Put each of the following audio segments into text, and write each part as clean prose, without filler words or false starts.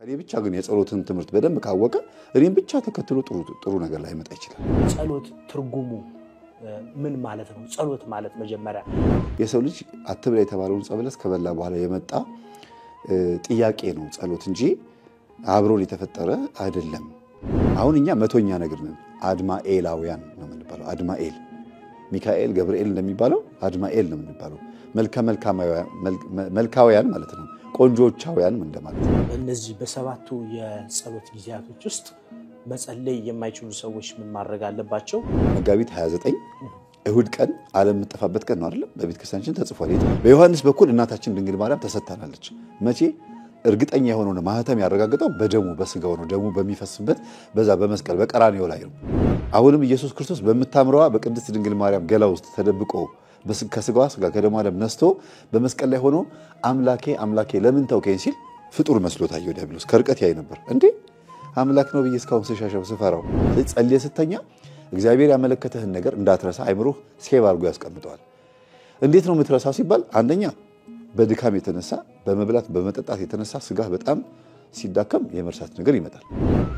እኔ ብቻ ግን የጸሎትን ትምህርት በደንብ ካወቀ እኔም ብቻ ተከትሎ ጥሩ ነገር ላይ መጣ ይችላል። ጸሎት ትርጉሙ ምን ማለት ነው? ጸሎት ማለት መጀመሪያ የሰው ልጅ አትብላ የተባለውን ጸበለስ ከበላ በኋላ የመጣ ጥያቄ ነው ጸሎት እንጂ አብሮን የተፈጠረ አይደለም። አሁን እኛ መቶኛ ነገር ነን። አድማኤላውያን ነው የምንባለው። አድማኤል ሚካኤል ገብርኤል እንደሚባለው አድማኤል ነው የምንባለው። መልካውያን ማለት ነው። ቆንጆቻውያን እንደማለት ነው። እነዚህ በሰባቱ የጸሎት ጊዜያቶች ውስጥ መጸለይ የማይችሉ ሰዎች ምን ማድረግ አለባቸው? መጋቢት 29 እሁድ ቀን ዓለም የምትጠፋበት ቀን ነው አይደል? በቤተክርስቲያናችን ተጽፏል። በዮሐንስ በኩል እናታችን ድንግል ማርያም ተሰጥታናለች። መቼ? እርግጠኛ የሆነው ማህተም ያረጋግጠው በደሙ በስጋው ነው። ደሙ በሚፈስበት በዛ በመስቀል በቀራንዮ ላይ ነው። አሁንም ኢየሱስ ክርስቶስ በመታምረዋ በቅድስት ድንግል ማርያም ገላ ውስጥ ተደብቆ ከስጋዋ ስጋ ከደሟ ደም ነስቶ በመስቀል ላይ ሆኖ አምላኬ አምላኬ ለምን ተውከኝ ሲል ፍጡር መስሎ ታየው ዲያብሎስ። ከርቀት ያይ ነበር። እንዴ አምላክ ነው ብዬ እስካሁን ስሻሸው ስፈራው። ጸልየ ስተኛ እግዚአብሔር ያመለከተህን ነገር እንዳትረሳ አይምሮህ ሴቭ አድርጎ ያስቀምጠዋል። እንዴት ነው የምትረሳው ሲባል አንደኛ በድካም የተነሳ በመብላት በመጠጣት የተነሳ ስጋ በጣም ሲዳከም የመርሳት ነገር ይመጣል።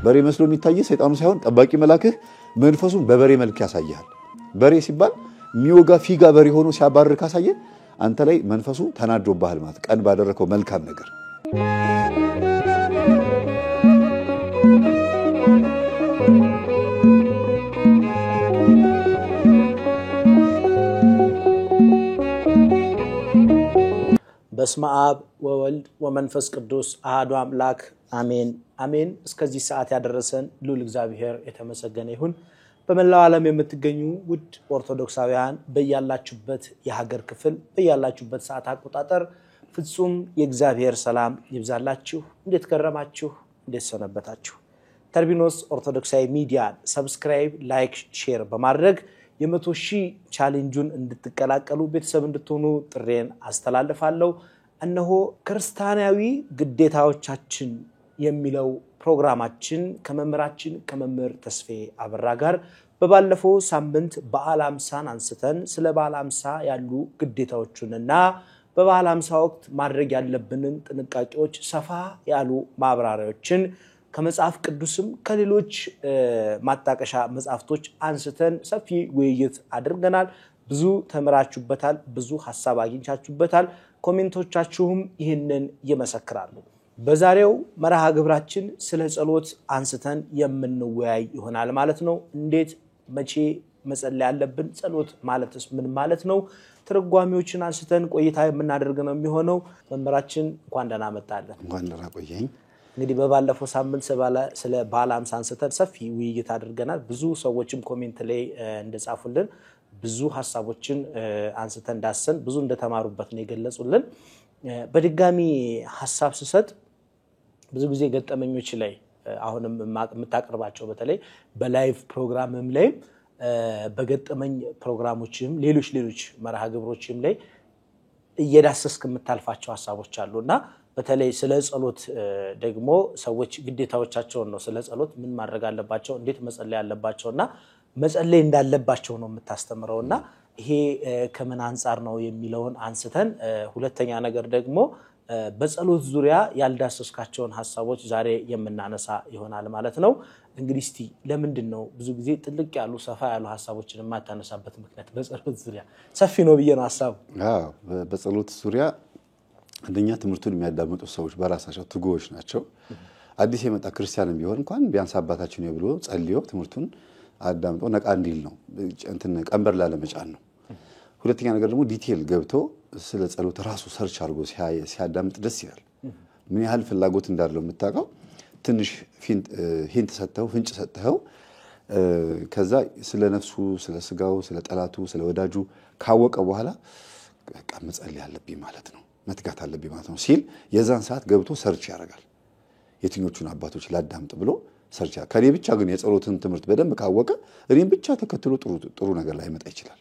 በሬ መስሎ የሚታይ ሰይጣኑ ሳይሆን ጠባቂ መልአክህ መንፈሱን በበሬ መልክ ያሳያል። በሬ ሲባል ሚወጋ ፊጋ በሬ ሆኖ ሲያባርር ካሳየ አንተ ላይ መንፈሱ ተናዶብሃል ማለት ቀን ባደረከው መልካም ነገር። በስመ አብ ወወልድ ወመንፈስ ቅዱስ አሐዱ አምላክ አሜን አሜን። እስከዚህ ሰዓት ያደረሰን ልዑል እግዚአብሔር የተመሰገነ ይሁን። በመላው ዓለም የምትገኙ ውድ ኦርቶዶክሳውያን በእያላችሁበት የሀገር ክፍል በእያላችሁበት ሰዓት አቆጣጠር ፍጹም የእግዚአብሔር ሰላም ይብዛላችሁ። እንዴት ከረማችሁ? እንዴት ሰነበታችሁ? ተርቢኖስ ኦርቶዶክሳዊ ሚዲያ ሰብስክራይብ፣ ላይክ፣ ሼር በማድረግ የ100,000 ቻሌንጁን እንድትቀላቀሉ ቤተሰብ እንድትሆኑ ጥሬን አስተላልፋለሁ። እነሆ ክርስቲያናዊ ግዴታዎቻችን የሚለው ፕሮግራማችን ከመምህራችን ከመምህር ተስፋዬ አበራ ጋር በባለፈው ሳምንት በዓለ ሃምሳን አንስተን ስለ በዓለ ሃምሳ ያሉ ግዴታዎችንና በበዓለ ሃምሳ ወቅት ማድረግ ያለብንን ጥንቃቄዎች ሰፋ ያሉ ማብራሪያዎችን ከመጽሐፍ ቅዱስም ከሌሎች ማጣቀሻ መጽሐፍቶች አንስተን ሰፊ ውይይት አድርገናል። ብዙ ተመራችሁበታል፣ ብዙ ሐሳብ አግኝቻችሁበታል። ኮሜንቶቻችሁም ይህንን ይመሰክራሉ። በዛሬው መርሃ ግብራችን ስለ ጸሎት አንስተን የምንወያይ ይሆናል ማለት ነው። እንዴት መቼ መጸለይ ያለብን? ጸሎት ማለትስ ምን ማለት ነው? ትርጓሜዎችን አንስተን ቆይታ የምናደርግ ነው የሚሆነው። መምህራችን እንኳን ደህና መጣለን። እንኳን ደህና ቆየኝ። እንግዲህ በባለፈው ሳምንት ስለ በዓለ ሃምሳ አንስተን ሰፊ ውይይት አድርገናል። ብዙ ሰዎችም ኮሜንት ላይ እንደጻፉልን ብዙ ሐሳቦችን አንስተን ዳሰን ብዙ እንደተማሩበት ነው የገለጹልን። በድጋሚ ሐሳብ ስሰጥ ብዙ ጊዜ ገጠመኞች ላይ አሁንም የምታቀርባቸው በተለይ በላይቭ ፕሮግራምም ላይ በገጠመኝ ፕሮግራሞችም ሌሎች መርሃ ግብሮችም ላይ እየዳሰስክ የምታልፋቸው ሐሳቦች አሉና በተለይ ስለ ጸሎት ደግሞ ሰዎች ግዴታዎቻቸው ነው ስለ ጸሎት ምን ማድረግ አለባቸው እንዴት መጸለይ አለባቸውና መጸለይ እንዳለባቸው ነው የምታስተምረውና ይሄ ከምን አንፃር ነው የሚለውን አንስተን ሁለተኛ ነገር ደግሞ በጸሎት ዙሪያ ያልዳሰስካቸውን ሐሳቦች ዛሬ የምናነሳ ይሆናል ማለት ነው። እንግዲህ እስቲ ለምንድን ነው ብዙ ጊዜ ጥልቅ ያሉ ሰፋ ያሉ ሐሳቦችን የማታነሳበት ምክንያት? በጸሎት ዙሪያ ሰፊ ነው ብዬ ነው ሐሳቡ። በጸሎት ዙሪያ አንደኛ ትምህርቱን የሚያዳምጡ ሰዎች በራሳቸው ትጉዎች ናቸው። አዲስ የመጣ ክርስቲያንም ቢሆን እንኳን ቢያንስ አባታችን ነው ብሎ ጸልዮ ትምህርቱን አዳምጦ ነቃ እንዲል ነው። ቀንበር ላለመጫን ነው። ሁለተኛ ነገር ደግሞ ዲቴል ገብቶ ስለ ጸሎት ራሱ ሰርች አድርጎ ሲያዳምጥ ደስ ይላል። ምን ያህል ፍላጎት እንዳለው የምታውቀው ትንሽ ሂንት ሰጥተው ፍንጭ ሰጥተው ከዛ ስለ ነፍሱ ስለ ስጋው ስለ ጠላቱ ስለ ወዳጁ ካወቀ በኋላ በቃ መጸለይ አለብኝ ማለት ነው መትጋት አለብኝ ማለት ነው ሲል የዛን ሰዓት ገብቶ ሰርች ያደርጋል። የትኞቹን አባቶች ላዳምጥ ብሎ ሰርች ከኔ ብቻ ግን የጸሎትን ትምህርት በደንብ ካወቀ እኔም ብቻ ተከትሎ ጥሩ ነገር ላይ መጣ ይችላል።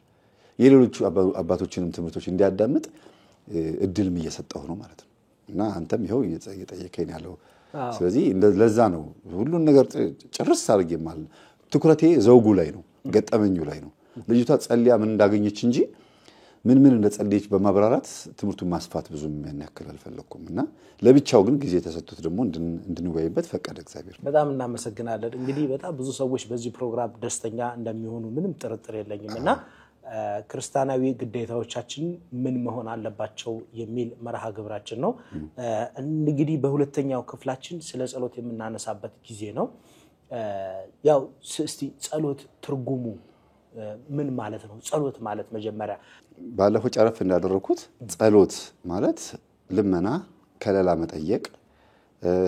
የሌሎቹ አባቶችንም ትምህርቶች እንዲያዳምጥ እድልም እየሰጠው ነው ማለት ነው። እና አንተም ይሄው እየጠየቀኝ ያለው ስለዚህ ለዛ ነው ሁሉን ነገር ጭርስ አድርጌ ማለት ትኩረቴ ዘውጉ ላይ ነው ገጠመኙ ላይ ነው። ልጅቷ ጸልያ ምን እንዳገኘች እንጂ ምን እንደጸለየች በማብራራት ትምህርቱን ማስፋት ብዙም ያናክል አልፈለኩምና ለብቻው ግን ጊዜ ተሰጥቶት ደግሞ እንድንወያይበት ፈቀደ እግዚአብሔር። በጣም እናመሰግናለን። እንግዲህ በጣም ብዙ ሰዎች በዚህ ፕሮግራም ደስተኛ እንደሚሆኑ ምንም ጥርጥር የለኝምና ክርስቲያናዊ ግዴታዎቻችን ምን መሆን አለባቸው የሚል መርሃ ግብራችን ነው። እንግዲህ በሁለተኛው ክፍላችን ስለ ጸሎት የምናነሳበት ጊዜ ነው። ያው እስቲ ጸሎት ትርጉሙ ምን ማለት ነው? ጸሎት ማለት መጀመሪያ ባለፈው ጨረፍ እንዳደረኩት ጸሎት ማለት ልመና፣ ከለላ መጠየቅ፣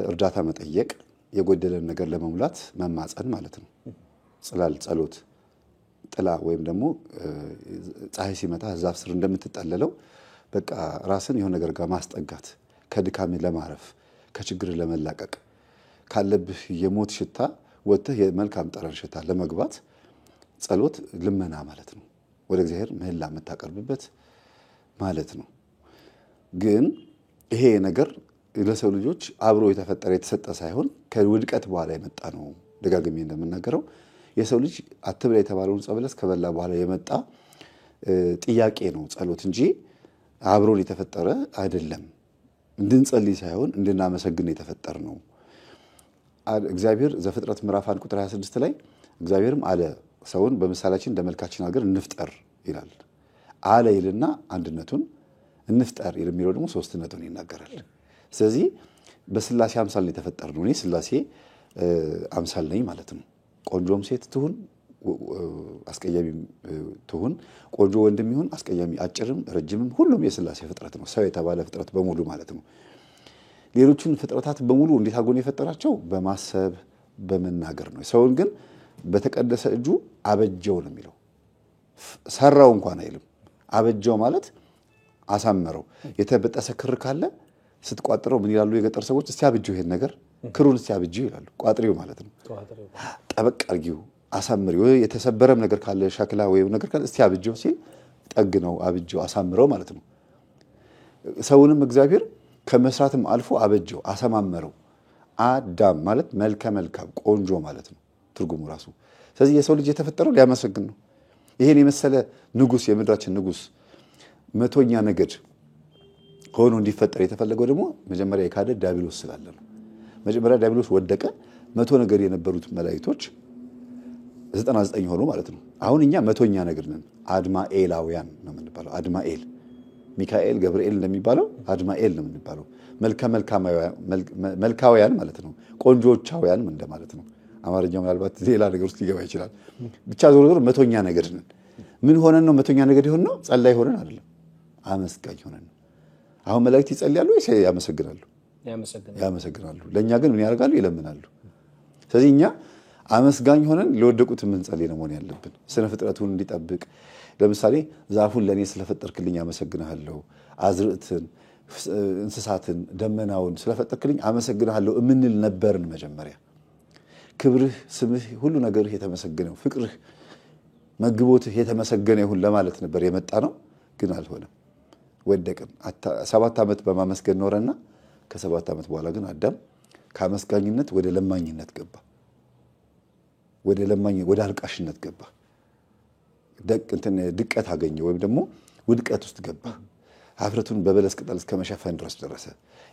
እርዳታ መጠየቅ፣ የጎደለን ነገር ለመሙላት መማጸን ማለት ነው። ጽላል ጸሎት ጥላ ወይም ደግሞ ፀሐይ ሲመታ ዛፍ ስር እንደምትጠለለው በቃ ራስን የሆነ ነገር ጋር ማስጠጋት፣ ከድካም ለማረፍ፣ ከችግር ለመላቀቅ፣ ካለብህ የሞት ሽታ ወጥተህ የመልካም ጠረን ሽታ ለመግባት ጸሎት ልመና ማለት ነው። ወደ እግዚአብሔር ምህላ የምታቀርብበት ማለት ነው። ግን ይሄ ነገር ለሰው ልጆች አብሮ የተፈጠረ የተሰጠ ሳይሆን ከውድቀት በኋላ የመጣ ነው። ደጋግሜ እንደምናገረው የሰው ልጅ አትብላ የተባለውን ጸበለስ ከበላ በኋላ የመጣ ጥያቄ ነው ጸሎት እንጂ አብሮን የተፈጠረ አይደለም። እንድንጸልይ ሳይሆን እንድናመሰግን የተፈጠረ ነው። እግዚአብሔር ዘፍጥረት ምዕራፍ 1 ቁጥር 26 ላይ እግዚአብሔርም አለ ሰውን በምሳሌያችን እንደመልካችን አድርገን እንፍጠር ይላል። አለ ይልና አንድነቱን እንፍጠር የሚለው ደግሞ ሶስትነቱን ይናገራል። ስለዚህ በስላሴ አምሳል ነው የተፈጠርነው። እኔ ስላሴ አምሳል ነኝ ማለት ነው። ቆንጆም ሴት ትሁን አስቀያሚ ትሁን፣ ቆንጆ ወንድም ይሁን አስቀያሚ፣ አጭርም ረጅምም ሁሉም የስላሴ ፍጥረት ነው። ሰው የተባለ ፍጥረት በሙሉ ማለት ነው። ሌሎችን ፍጥረታት በሙሉ እንዴት አጎን የፈጠራቸው በማሰብ በመናገር ነው። ሰውን ግን በተቀደሰ እጁ አበጀው ነው የሚለው። ሰራው እንኳን አይልም። አበጀው ማለት አሳመረው። የተበጠሰ ክር ካለ ስትቋጥረው ምን ይላሉ የገጠር ሰዎች? እስቲ አብጀው ይሄን ነገር ክሩን እስቲ አብጀው ይላሉ። ቋጥሪው ማለት ነው። ጠበቅ አርጊው፣ አሳምሪው። የተሰበረም ነገር ካለ ሸክላ ወይ ነገር ካለ እስቲ አብጀው ሲል ጠግነው፣ አብጀው፣ አሳምረው ማለት ነው። ሰውንም እግዚአብሔር ከመስራትም አልፎ አበጀው፣ አሰማመረው። አዳም ማለት መልከ መልካም ቆንጆ ማለት ነው ትርጉሙ ራሱ። ስለዚህ የሰው ልጅ የተፈጠረው ሊያመሰግን ነው። ይሄን የመሰለ ንጉስ፣ የምድራችን ንጉስ 100ኛ ነገድ ሆኖ እንዲፈጠር የተፈለገው ደግሞ መጀመሪያ የካደ ዲያብሎስ ስላለ ነው። መጀመሪያ ዲያብሎስ ወደቀ። 100 ነገድ የነበሩት መላእክቶች 99 ሆኖ ማለት ነው። አሁን እኛ 100ኛ ነገድ ነን። አድማኤላውያን ነው የምንባለው። አድማኤል ሚካኤል ገብርኤል እንደሚባለው አድማኤል ነው የምንባለው። መልካውያን ማለት ነው። ቆንጆቻውያን እንደማለት ነው። አማርኛው ምናልባት ሌላ ነገር ውስጥ ሊገባ ይችላል። ብቻ ዞሮ ዞሮ 100ኛ ነገድ ነን። ምን ሆነን ነው 100ኛ ነገድ የሆን ነው? ጸላይ ሆነን አይደለም፣ አመስጋኝ ሆነን ነው። አሁን መላእክት ይጸልያሉ ወይስ ያመሰግናሉ? ያመሰግናሉ። ለኛ ግን ምን ያደርጋሉ? ይለምናሉ። ስለዚህ እኛ አመስጋኝ ሆነን ለወደቁት ምን ጸልይ ነው መሆን ያለብን። ስነ ፍጥረቱን እንዲጠብቅ ለምሳሌ ዛፉን ለኔ ስለፈጠርክልኝ አመሰግናለሁ፣ አዝርዕትን፣ እንስሳትን፣ ደመናውን ስለፈጠርክልኝ አመሰግናለሁ እምንል ነበርን መጀመሪያ። ክብርህ፣ ስምህ፣ ሁሉ ነገርህ የተመሰገነው፣ ፍቅርህ፣ መግቦትህ የተመሰገነ ይሁን ለማለት ነበር የመጣ ነው። ግን አልሆነም፣ ወደቅን። 7 ዓመት በማመስገን ኖረና ከ7 ዓመት በኋላ ግን አዳም ከአመስጋኝነት ወደ ለማኝነት ገባ። ወደ አልቃሽነት ገባ። ድቀት አገኘ ወይም ደግሞ ውድቀት ውስጥ ገባ። ሀፍረቱን በበለስ ቅጠል እስከ መሸፈን ድረስ ደረሰ።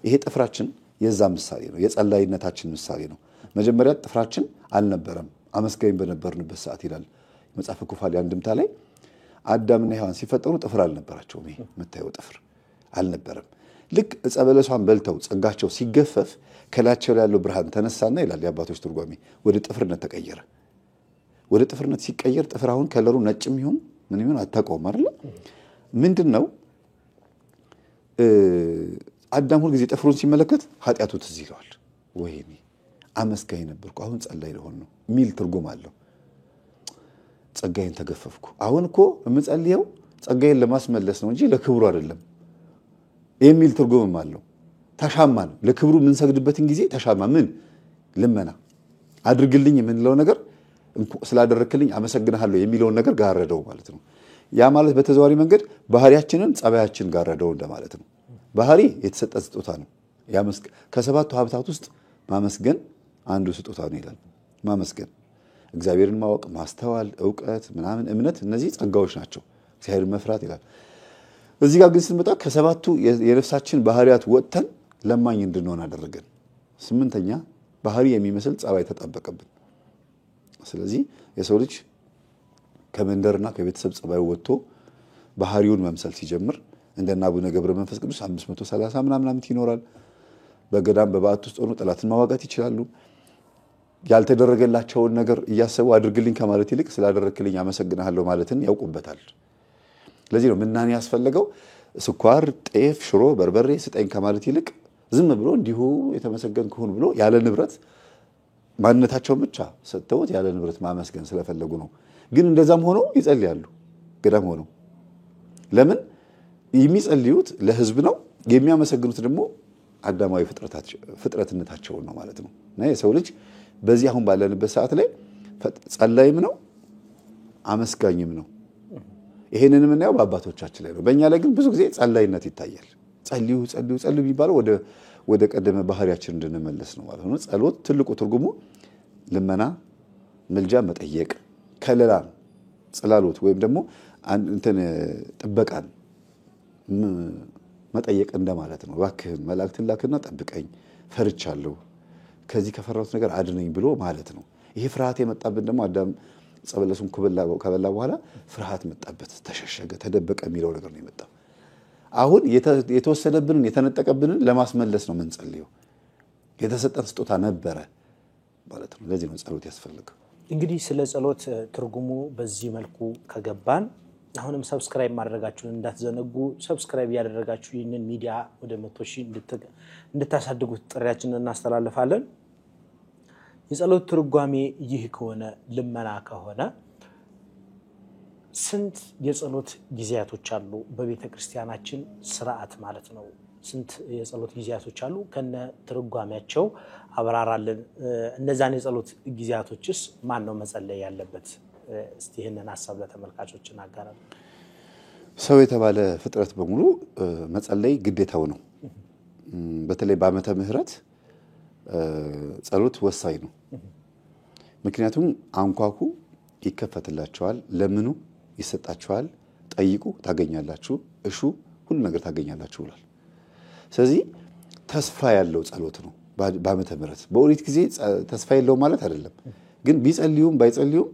ይሄ ጥፍራችን የዛ ምሳሌ ነው፣ የጸላይነታችን ምሳሌ ነው። መጀመሪያ ጥፍራችን አልነበረም፣ አመስጋኝ በነበርንበት ሰዓት ይላል መጽሐፈ ኩፋሌ አንድምታ ላይ አዳምና ሔዋን ሲፈጠሩ ጥፍር አልነበራቸውም። ይሄ የምታየው ጥፍር አልነበረም። ልክ ዕፀ በለሷን በልተው ጸጋቸው ሲገፈፍ ከላያቸው ላይ ያለው ብርሃን ተነሳና ይላል የአባቶች ትርጓሜ ወደ ጥፍርነት ተቀየረ። ወደ ጥፍርነት ሲቀየር ጥፍር አሁን ከለሩ ነጭም ይሁን ምን ይሁን አታውቀውም አይደል? ምንድነው? አዳም ሁሉ ጊዜ ጥፍሩን ሲመለከት ኃጢአቱ ትዝ ይለዋል። ወይኔ አመስጋኝ ነበርኩ አሁን ጸላይ ልሆን ነው ሚል ትርጉም አለው። ጸጋዬን ተገፈፍኩ። አሁን እኮ የምጸልየው ጸጋዬን ለማስመለስ ነው እንጂ ለክብሩ አይደለም የሚል ትርጉምም አለው። ተሻማን ለክብሩ ምን ሰግድበትን ጊዜ ተሻማ ምን ልመና አድርግልኝ የምንለው ነገር ስላደረክልኝ አመሰግናለሁ የሚለውን ነገር ጋረደው ማለት ነው። ያ ማለት በተዘዋዋሪ መንገድ ባህሪያችንን ጸባያችን ጋረደው እንደማለት ነው። ባህሪ የተሰጠ ስጦታ ነው። ከሰባቱ ሀብታት ውስጥ ማመስገን አንዱ ስጦታ ነው ይላል። ማመስገን እግዚአብሔርን ማወቅ፣ ማስተዋል፣ ዕውቀት፣ ምናምን እምነት፣ እነዚህ ጸጋዎች ናቸው። እግዚአብሔርን መፍራት ይላል። እዚህ ጋር ግን ስንመጣ ከሰባቱ የነፍሳችን ባህሪያት ወጥተን ለማኝ እንድንሆን አደረገን። 8ኛ ባህሪ የሚመስል ጸባይ ተጣበቀብን። ስለዚህ የሰው ልጅ ከመንደርና ከቤተሰብ ጸባይ ወጥቶ ባህሪውን መምሰል ሲጀምር እንደና አቡነ ገብረ መንፈስ ቅዱስ 530 ምናምን ዓመት ይኖራል። በገዳም በባዕት ውስጥ ሆኖ ጠላትን ማዋጋት ይችላሉ። ያልተደረገላቸውን ነገር እያሰቡ አድርግልኝ ከማለት ይልቅ ስላደረክልኝ አመሰግናለሁ ማለትን ያውቁበታል። ለዚህ ነው ምናኔ ያስፈልገው ስኳር፣ ጤፍ፣ ሽሮ፣ በርበሬ ስጠኝ ከማለት ይልቅ ዝም ብሎ እንዲሁ የተመሰገንክ ሁን ብሎ ያለ ንብረት ማንነታቸውን ብቻ ሰጥተውት ያለ ንብረት ማመስገን ስለፈለጉ ነው። ግን እንደዛም ሆኖ ይጸልያሉ ገዳም ሆኖ። ለምን? የሚጸልዩት ለህዝብ ነው፣ የሚያመሰግኑት ደግሞ አዳማዊ ፍጥረትነታቸውን ነው ማለት ነው። እና የሰው ልጅ በዚህ አሁን ባለንበት ሰዓት ላይ ጸላይም ነው አመስጋኝም ነው። ይሄንን የምናየው በአባቶቻችን ላይ ነው። በእኛ ላይ ግን ብዙ ጊዜ ጸላይነት ይታያል። ጸልዩ ጸልዩ ጸልዩ የሚባለው ወደ ቀደመ ባህሪያችን እንድንመለስ ነው ማለት ነው። ጸሎት ትልቁ ትርጉሙ ልመና፣ ምልጃ፣ መጠየቅ፣ ከለላ፣ ጽላሎት ወይም ደግሞ ጥበቃን መጠየቅ እንደማለት ነው። እባክህን መላእክትን ላክና ጠብቀኝ፣ ፈርቻለሁ፣ ከዚህ ከፈራሁት ነገር አድነኝ ብሎ ማለት ነው። ይሄ ፍርሃት የመጣብን ደግሞ አዳም ጸበለሱን ከበላ በኋላ ፍርሃት መጣበት፣ ተሸሸገ፣ ተደበቀ የሚለው ነገር ነው የመጣው። አሁን የተወሰደብንን የተነጠቀብንን ለማስመለስ ነው የምንጸልየው። የተሰጠን ስጦታ ነበረ ማለት ነው። ለዚህ ነው ጸሎት ያስፈልገው። እንግዲህ ስለ ጸሎት ትርጉሙ በዚህ መልኩ ከገባን አሁንም ሰብስክራይብ ማድረጋችሁን እንዳትዘነጉ። ሰብስክራይብ ያደረጋችሁ ይህንን ሚዲያ ወደ 100,000 እንድታሳድጉት ጥሪያችንን እናስተላልፋለን። የጸሎት ትርጓሜ ይህ ከሆነ ልመና ከሆነ ስንት የጸሎት ጊዜያቶች አሉ በቤተ ክርስቲያናችን ስርዓት ማለት ነው? ስንት የጸሎት ጊዜያቶች አሉ? ከነ ትርጓሜያቸው አብራራልን። እነዛን የጸሎት ጊዜያቶችስ ማን ነው መጸለይ ያለበት? እስቲ ይሄንን ሐሳብ ለተመልካቾች እናጋራለን። ሰው የተባለ ፍጥረት በሙሉ መጸለይ ግዴታው ነው። በተለይ በዓመተ ምህረት ጸሎት ወሳኝ ነው። ምክንያቱም አንኳኩ ይከፈትላችኋል፣ ለምኑ ይሰጣችኋል፣ ጠይቁ ታገኛላችሁ፣ እሹ ሁሉ ነገር ታገኛላችሁ ብሏል። ስለዚህ ተስፋ ያለው ጸሎት ነው በዓመተ ምህረት። በኦሪት ጊዜ ተስፋ የለው ማለት አይደለም። ግን ቢጸልዩም ባይጸልዩም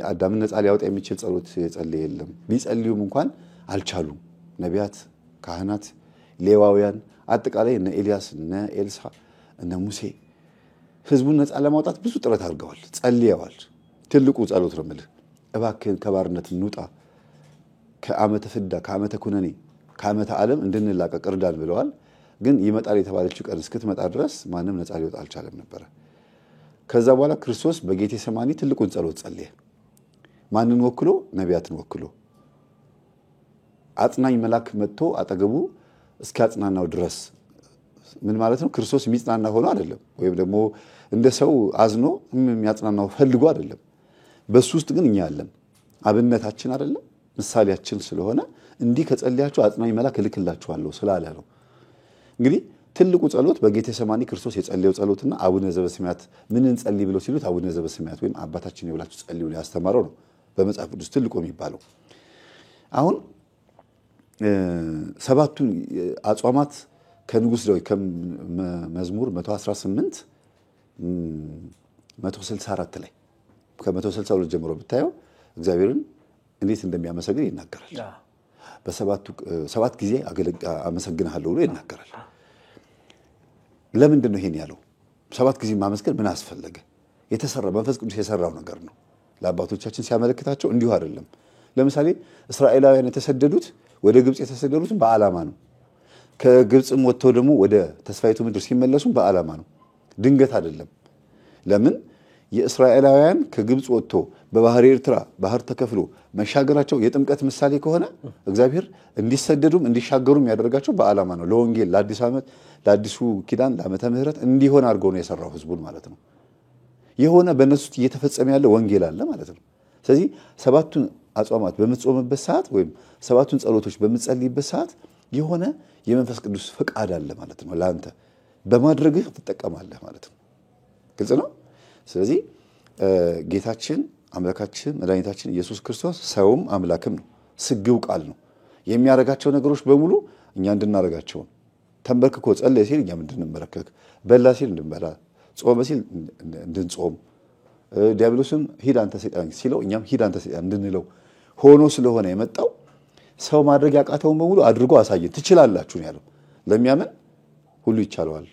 አዳምን ነፃ ሊያወጣ የሚችል ጸሎት የጸለየ የለም። ቢጸልዩም እንኳን አልቻሉም። ነቢያት፣ ካህናት፣ ሌዋውያን አጠቃላይ እነ ኤልያስ፣ እነ ኤልሳ፣ እነ ሙሴ ህዝቡን ነፃ ለማውጣት ብዙ ጥረት አድርገዋል፣ ጸልየዋል። ትልቁ ጸሎት ነው የምልህ። እባክህን ከባርነት እንውጣ፣ ከዓመተ ፍዳ፣ ከዓመተ ኩነኔ፣ ከዓመተ ዓለም እንድንላቀቅ እርዳን ብለዋል። ግን ይመጣል የተባለችው ቀን እስክትመጣ ድረስ ማንም ነፃ ሊወጣ አልቻለም ነበረ። ከዛ በኋላ ክርስቶስ በጌቴ ሰማኒ ትልቁን ጸሎት ጸለየ። ማንን ወክሎ? ነቢያትን ወክሎ። አጽናኝ መልአክ መጥቶ አጠገቡ እስኪያጽናናው ድረስ። ምን ማለት ነው? ክርስቶስ የሚጽናና ሆኖ አይደለም፣ ወይም ደግሞ እንደ ሰው አዝኖ የሚያጽናናው ፈልጎ አይደለም። በሱ ውስጥ ግን እኛ አለን። አብነታችን አይደለም፣ ምሳሌያችን ስለሆነ እንዲህ ከጸለያችሁ አጽናኝ መልአክ እልክላችኋለሁ ስላለ ነው። እንግዲህ ትልቁ ጸሎት በጌቴሰማኒ ክርስቶስ የጸለየው ጸሎትና አቡነ ዘበሰማያት ምን እንጸልይ ብለው ሲሉት አቡነ ዘበሰማያት ወይም አባታችን ይብላችሁ ጸልዩ ነው ያስተማረው ነው በመጽሐፍ ቅዱስ ትልቁ የሚባለው። አሁን ሰባቱን አጽዋማት ከንጉስ ዳዊት ከመዝሙር 118 164 ላይ ከ162 ጀምሮ ብታየው እግዚአብሔርን እንዴት እንደሚያመሰግን ይናገራል። ሰባት ጊዜ አመሰግናለሁ ብሎ ይናገራል። ለምንድን ነው ይሄን ያለው? 7 ጊዜ ማመስገን ምን አስፈለገ? የተሰራ መንፈስ ቅዱስ የሰራው ነገር ነው። ለአባቶቻችን ሲያመለክታቸው እንዲሁ አይደለም። ለምሳሌ እስራኤላውያን የተሰደዱት ወደ ግብጽ የተሰደዱት በዓላማ ነው። ከግብጽም ወጥተው ደግሞ ወደ ተስፋይቱ ምድር ሲመለሱ በዓላማ ነው፣ ድንገት አይደለም። ለምን? የእስራኤላውያን ከግብጽ ወጥቶ በባህር ኤርትራ ባህር ተከፍሎ መሻገራቸው የጥምቀት ምሳሌ ከሆነ እግዚአብሔር እንዲሰደዱም እንዲሻገሩም ያደርጋቸው በዓላማ ነው። ለወንጌል፣ ለአዲስ ዓመት፣ ለአዲሱ ኪዳን፣ ለዓመተ ምህረት እንዲሆን አድርጎ ነው የሰራው ህዝቡን ማለት ነው። የሆነ በእነሱ ውስጥ እየተፈጸመ ያለ ወንጌል አለ ማለት ነው። ስለዚህ ሰባቱን አጽዋማት በምትጾምበት ሰዓት ወይም ሰባቱን ጸሎቶች በምትጸልይበት ሰዓት የሆነ የመንፈስ ቅዱስ ፈቃድ አለ ማለት ነው። ለአንተ በማድረግህ ትጠቀማለህ ማለት ነው። ግልጽ ነው። ስለዚህ ጌታችን አምላካችን መድኃኒታችን ኢየሱስ ክርስቶስ ሰውም አምላክም ነው። ስግው ቃል ነው። የሚያረጋቸው ነገሮች በሙሉ እኛ እንድናረጋቸው ተንበርክኮ ጸለየ ሲል እኛም እንድንመረከክ በላ ሲል እንድንበላ ጾመ ሲል እንድንጾም ዲያብሎስን ሂድ አንተ ሰይጣን ሲለው እኛም ሂድ አንተ ሰይጣን እንድንለው ሆኖ ስለሆነ የመጣው ሰው ማድረግ ያቃተውን በሙሉ አድርጎ አሳየን ትችላላችሁ ነው ያለው ለሚያምን ሁሉ ይቻላል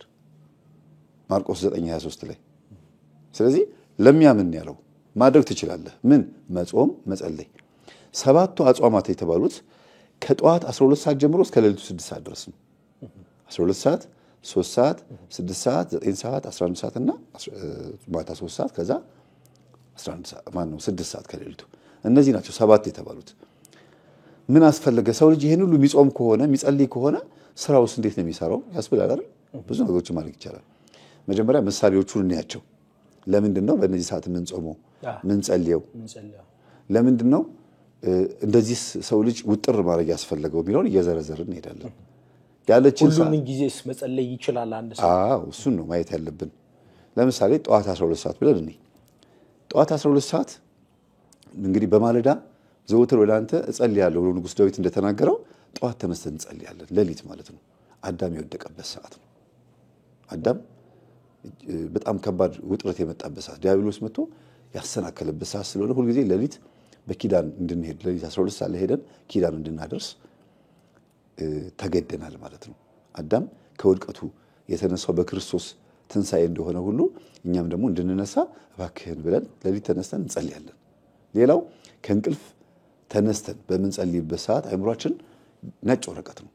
ማርቆስ 9:23 ላይ ስለዚህ ለሚያምን ያለው ማድረግ ትችላለህ ምን መጾም መጸለይ ሰባቱ አጽዋማት የተባሉት ከጧት 12 ሰዓት ጀምሮ እስከ ሌሊቱ 6 ሰዓት ድረስ ነው 12 ሰዓት 3 ሰዓት 6 ሰዓት 9 ሰዓት 11 ሰዓት እና ማታ 3 ሰዓት ከዛ 11 ሰዓት ማን ነው 6 ሰዓት ከሌሊቱ እነዚህ ናቸው ሰባት የተባሉት ምን አስፈልገ ሰው ልጅ ይሄን ሁሉ የሚጾም ከሆነ የሚጸልይ ከሆነ ስራውስ እንዴት ነው የሚሰራው ያስብላል አይደል ብዙ ነገሮች ማድረግ ይቻላል መጀመሪያ ምሳሌዎቹን እንያቸው ለምንድን ነው በእነዚህ ሰዓት ምን ጾመው ምን ጸልየው ለምንድን ነው እንደዚህ ሰው ልጅ ውጥር ማድረግ ያስፈልገው ቢሆን እየዘረዘርን እንሄዳለን ያለችን ሁሉም ጊዜስ መጸለይ ይችላል አንድ ሰው አዎ እሱን ነው ማየት ያለብን ለምሳሌ ጠዋት 12 ሰዓት ብለን እኔ ጠዋት 12 ሰዓት እንግዲህ በማለዳ ዘወትር ወደ አንተ እጸልያለሁ ብሎ ንጉስ ዳዊት እንደተናገረው ጠዋት ተነስተን እንጸልያለን ሌሊት ማለት ነው አዳም የወደቀበት ሰዓት ነው አዳም በጣም ከባድ ውጥረት የመጣበት ሰዓት ዲያብሎስ መጥቶ ያሰናከለበት ሰዓት ስለሆነ ሁሉ ጊዜ ሌሊት በኪዳን እንድንሄድ ሌሊት 12 ሰዓት ላይ ሄደን ኪዳን እንድናደርስ ተገደናል ማለት ነው አዳም ከውድቀቱ የተነሳው በክርስቶስ ትንሳኤ እንደሆነ ሁሉ እኛም ደግሞ እንድንነሳ እባክህን ብለን ሌሊት ተነስተን እንጸልያለን ሌላው ከእንቅልፍ ተነስተን በመንጸልይበት ሰዓት አይምሮአችን ነጭ ወረቀት ነው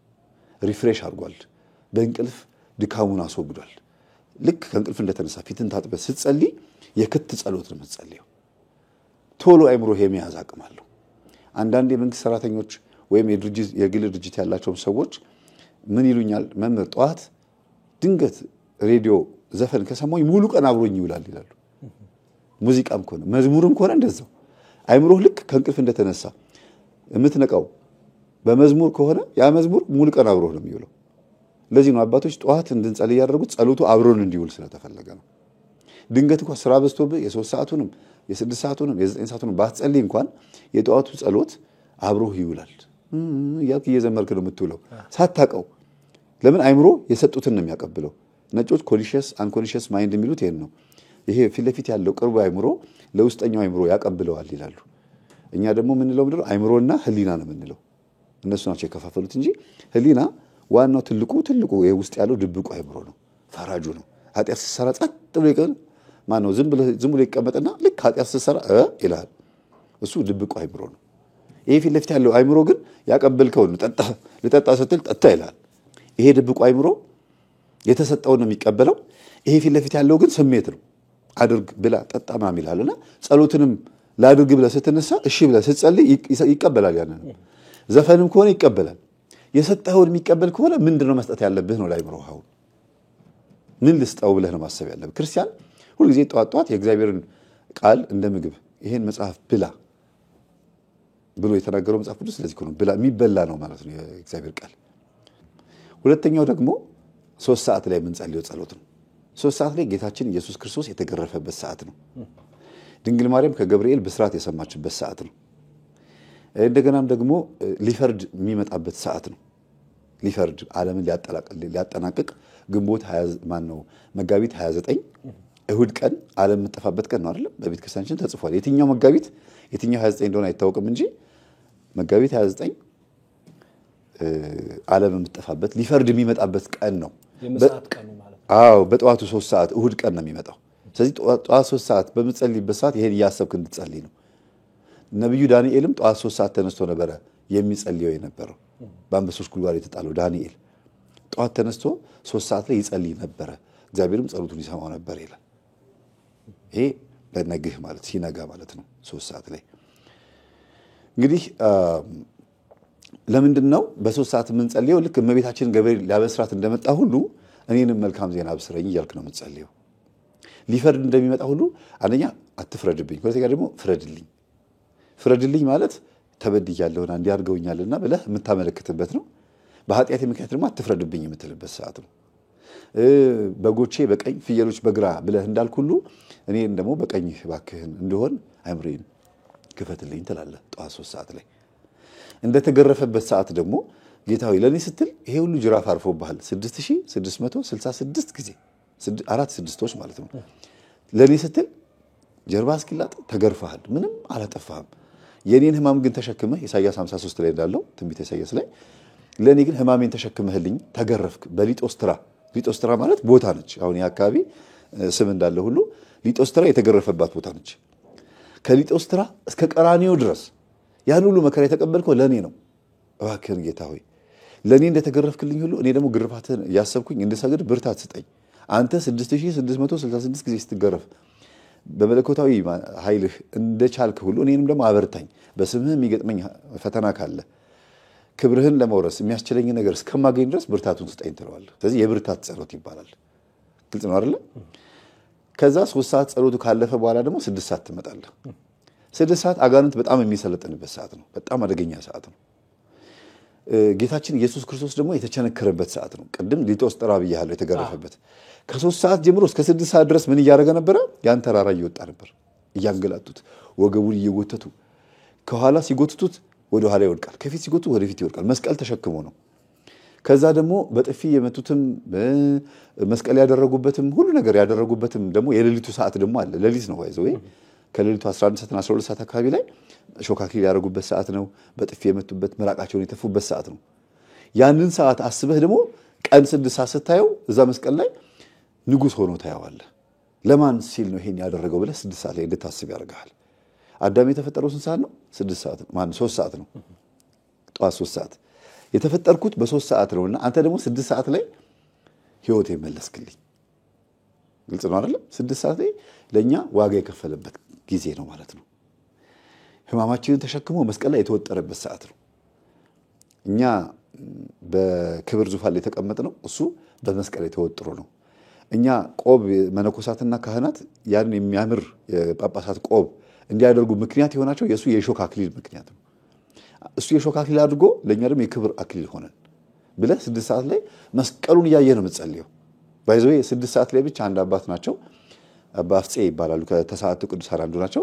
ሪፍሬሽ አድርጓል በእንቅልፍ ድካሙን አስወግዷል ልክ ከእንቅልፍ እንደተነሳ ፊትን ታጥበህ ስትጸልይ የክት ጸሎት ነው የምትጸልየው ቶሎ አይምሮ የሚያዝ አቅም አለው አንዳንድ የመንግስት ሰራተኞች ወይም የግል ድርጅት ያላቸው ሰዎች ምን ይሉኛል መምህር ጠዋት ድንገት ሬዲዮ ዘፈን ከሰማኝ ሙሉ ቀን አብሮኝ ይውላል ይላሉ ሙዚቃም ከሆነ መዝሙርም ከሆነ እንደዛው አይምሮህ ልክ ከእንቅልፍ እንደተነሳ የምትነቃው በመዝሙር ከሆነ ያ መዝሙር ሙሉ ቀን አብሮህ ነው የሚውለው ለዚህ ነው አባቶች ጠዋት እንድንጸልይ ያደረጉት ጸሎቱ አብሮን እንዲውል ስለተፈለገ ነው ድንገት እንኳን ስራ በዝቶብህ የ3 ሰዓቱንም የ6 ሰዓቱንም የ9 ሰዓቱንም ባትጸልይ እንኳን የጠዋቱ ጸሎት አብሮህ ይውላል ያልክ እየዘመርክ ነው የምትውለው ሳታቀው ለምን አይምሮ የሰጡትን ነው የሚያቀብለው ነጮች ኮንሺየስ አንኮንሺየስ ማይንድ የሚሉት ይሄን ነው ይሄ ፊት ለፊት ያለው ቅርቡ አይምሮ ለውስጠኛው አይምሮ ያቀብለዋል ይላሉ እኛ ደግሞ ምንለው ምንድነው አይምሮና ህሊና ነው ምንለው እነሱ ናቸው የከፋፈሉት እንጂ ህሊና ዋናው ትልቁ የውስጥ ያለው ድብቁ አይምሮ ነው ፈራጁ ነው ኃጢአት ሲሰራ ጸጥ ብሎ ይቀር ማነው ዝም ብሎ ይቀመጥና ልክ ኃጢአት ሲሰራ ይላል እሱ ድብቁ አይምሮ ነው ይሄ ፊት ለፊት ያለው አይምሮ ግን ያቀበልከው ነው ልጠጣ ስትል ጠጣ ይላል ይሄ ድብቁ አይምሮ የተሰጠው ነው የሚቀበለው ይሄ ፊት ለፊት ያለው ግን ስሜት ነው አድርግ ብላ ጠጣ ማም ይላልና ጸሎትንም ላድርግ ብለ ስትነሳ እሺ ብለ ስትጸልይ ይቀበላል ያንን ዘፈንም ከሆነ ይቀበላል የሰጠኸውን የሚቀበል ከሆነ ምንድነው መስጠት ያለብህ ነው ላይምሮ ሀው ምን ልስጣው ብለህ ነው ማሰብ ያለብህ ክርስቲያን ሁሉ ጊዜ ጧት የእግዚአብሔርን ቃል እንደ ምግብ ይሄን መጽሐፍ ብላ ብሎ የተናገረው መጽሐፍ ቅዱስ ስለዚህ ነው ብላ የሚበላ ነው ማለት ነው የእግዚአብሔር ቃል ሁለተኛው ደግሞ 3 ሰዓት ላይ የምንጸልየው ጸሎት ነው 3 ሰዓት ላይ ጌታችን ኢየሱስ ክርስቶስ የተገረፈበት ሰዓት ነው ድንግል ማርያም ከገብርኤል ብስራት የሰማችበት ሰዓት ነው እንደገናም ደግሞ ሊፈርድ የሚመጣበት ሰዓት ነው ሊፈርድ ዓለምን ሊያጠናቅቅ ግንቦት 20 ማን ነው መጋቢት 29 እሁድ ቀን ዓለም የምትጠፋበት ቀን ነው አይደል በቤተ ክርስቲያናችን ተጽፏል የትኛው መጋቢት የትኛው 29 እንደሆነ አይታወቅም እንጂ መጋቢት 29 ዓለም የምትጠፋበት ሊፈርድ የሚመጣበት ቀን ነው የመሳት ቀኑ ማለት አዎ በጠዋቱ 3 ሰዓት እሁድ ቀን ነው የሚመጣው ስለዚህ ጠዋት 3 ሰዓት በመጸልይበት ሰዓት ይሄን ያሰብክ እንድትጸልይ ነው ነብዩ ዳንኤልም ጠዋት 3 ሰዓት ተነስቶ ነበር የሚጸልየው የነበረው በአንበሶች ጉድጓድ የተጣለው ዳንኤል ጠዋት ተነስቶ 3 ሰዓት ላይ ይጸልይ ነበር እግዚአብሔርም ጸሎቱን ይሰማው ነበር ይላል ይሄ በነግህ ማለት ሲነጋ ማለት ነው 3 ሰዓት ላይ እንግዲህ ለምንድነው በ3 ሰዓት የምንጸልየው ልክ እመቤታችን ገብርኤል ሊያበስራት እንደመጣ ሁሉ እኔንም መልካም ዜና አብስረኝ እያልክ ነው የምትጸልየው ሊፈርድ እንደሚመጣ ሁሉ አንደኛ አትፍረድብኝ ሁለተኛ ደግሞ ፍረድልኝ ማለት ተበድያለሁና እንዲያርገውኛልና ብለህ የምታመለክትበት ነው በኃጢአት ምክንያት ደግሞ አትፍረድብኝ የምትልበት ሰዓት ነው በጎቼ በቀኝ ፍየሎች በግራ ብለህ እንዳልክ ሁሉ እኔን ደግሞ በቀኝ ባክህን እንደሆን አይምሬን ክፈትልኝ ትላለህ ጠዋት 3 ሰዓት ላይ እንደተገረፈበት ሰዓት ደግሞ ጌታ ሆይ ለኔ ስትል ይሄ ሁሉ ጅራፍ አርፎብሃል 6666 ጊዜ አራት ስድስቶች ማለት ነው ለኔ ስትል ጀርባ እስኪላጥ ተገርፈሃል ምንም አላጠፋህም የኔን ህማም ግን ተሸክመህ ኢሳይያስ 53 ላይ እንዳለው ትንቢተ ኢሳይያስ ላይ ለኔ ግን ህማሜን ተሸክመህልኝ ተገረፍክ ሊጦስትራ ማለት ቦታ ነች አሁን ያካባቢ ስም እንዳለ ሁሉ ሊጦስትራ የተገረፈባት ቦታ ነች ከሊጦስትራ እስከ ቀራኒዮ ድረስ ያን ሁሉ መከራ የተቀበልከው ለኔ ነው እባክህን ጌታ ሆይ ለኔ እንደተገረፍክልኝ ሁሉ እኔ ደግሞ ግርፋትን ያሰብኩኝ እንደሰግድ ብርታት ስጠኝ አንተ 6666 ጊዜ ስትገረፍ በመለኮታዊ ኃይልህ እንደቻልክ ሁሉ እኔንም ደግሞ አበርታኝ በስምህ የሚገጥመኝ ፈተና ካለ ክብርህን ለመውረስ የሚያስችለኝ ነገር እስከማገኝ ድረስ ብርታቱን ስጠኝ ትለዋለህ ስለዚህ የብርታት ጸሎት ይባላል ግልጽ ነው አይደል ከዛ 3 ሰዓት ጸሎቱ ካለፈ በኋላ ደግሞ 6 ሰዓት ትመጣለህ 6 ሰዓት አጋንንት በጣም የሚሰለጥንበት ሰዓት ነው በጣም አደገኛ ሰዓት ነው ጌታችን ኢየሱስ ክርስቶስ ደግሞ የተቸነከረበት ሰዓት ነው ቅድም ሊጦስትራ ብያለሁ የተገረፈበት ከ3 ሰዓት ጀምሮ እስከ 6 ሰዓት ድረስ ምን ያደረገ ነበር ያን ተራራ እየወጣ ነበር እያንገላቱት ወገቡን እየጎተቱ ከኋላ ሲጎትቱት ወደ ኋላ ይወድቃል ከፊት ሲጎቱ ወደ ፊት ይወድቃል መስቀል ተሸክሞ ነው ከዛ ደግሞ በጥፊ የመቱትም መስቀል ያደረጉበትም ሁሉ ነገር ያደረጉበትም ደግሞ የሌሊቱ ሰዓት ደግሞ አለ ሌሊት ነው ወይዘው ከሌሊቱ 11 ሰዓት እና 12 ሰዓት አካባቢ ላይ ሾካኪ ያደረጉበት ሰዓት ነው በጥፊ የመቱበት ምራቃቸውን የተፉበት ሰዓት ነው ያንን ሰዓት አስበህ ደግሞ ቀን 6 ሰዓት ስታየው እዛ መስቀል ላይ ንጉስ ሆኖ ታያዋለህ ለማን ሲል ነው ይሄን ያደረገው ብለህ 6 ሰዓት ላይ እንድታስብ ያደርጋል አዳም የተፈጠረው ስንት ሰዓት ነው 6 ሰዓት ማን 3 ሰዓት ነው ጧት 3 ሰዓት የተፈጠርኩት በ3 ሰዓት ነውና አንተ ደግሞ 6 ሰዓት ላይ ህይወት ይመለስክልኝ ግልጽ ነው አይደል 6 ሰዓት ላይ ለኛ ዋጋ የከፈለበት ጊዜ ነው ማለት ነው ህማማችንን ተሸክሞ መስቀል ላይ የተወጠረበት ሰዓት ነው እኛ በክብር ዙፋን ላይ ተቀመጥነው እሱ በመስቀል ላይ ተወጥሮ ነው እኛ ቆብ መነኮሳትና ካህናት ያን የሚያምር የጳጳሳት ቆብ እንዲያደርጉ ምክንያት የሆናቸው የሱ የሾህ አክሊል ምክንያት ነው እሱ የሾህ አክሊል አድርጎ ለኛ ደግሞ የክብር አክሊል ሆነ ብለ 6 ሰዓት ላይ መስቀሉን ያየ ነው የምትጸልየው ባይዘው 6 ሰዓት ላይ ብቻ አንድ አባት ናቸው አባ አፍጼ ይባላሉ ከተሰዓቱ ቅዱሳን አንዱ ናቸው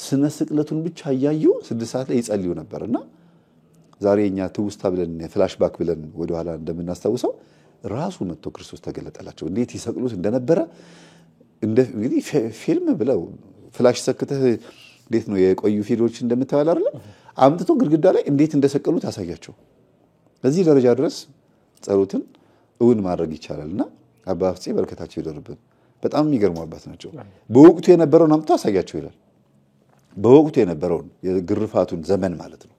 ስነ ስቅለቱን ብቻ ያዩ 6 ሰዓት ላይ ይጸልዩ ነበርና ዛሬኛ ትውስታ ብለን ፍላሽ ባክ ብለን ወደ ኋላ እንደምናስተውሰው ራሱ መጥቶ ክርስቶስ ተገለጠላቸው እንዴት ይሰቅሉት እንደነበረ እንግዲህ ፊልም ብለው ፍላሽ ሰክተህ እንዴት ነው የቆዩ ፊልሞች እንደምታዋል አይደል አምጥቶ ግድግዳ ላይ እንዴት እንደሰቀሉት አሳያቸው በዚህ ደረጃ ድረስ ጸሎትን እውን ማድረግ ይቻላልና አባ አፍጼ በረከታቸው ይደርብን በጣም የሚገርሙ አባት ናቸው በወቅቱ የነበረውን አምጥቶ አሳያቸው ይላል በወቅቱ የነበረውን የግርፋቱን ዘመን ማለት ነው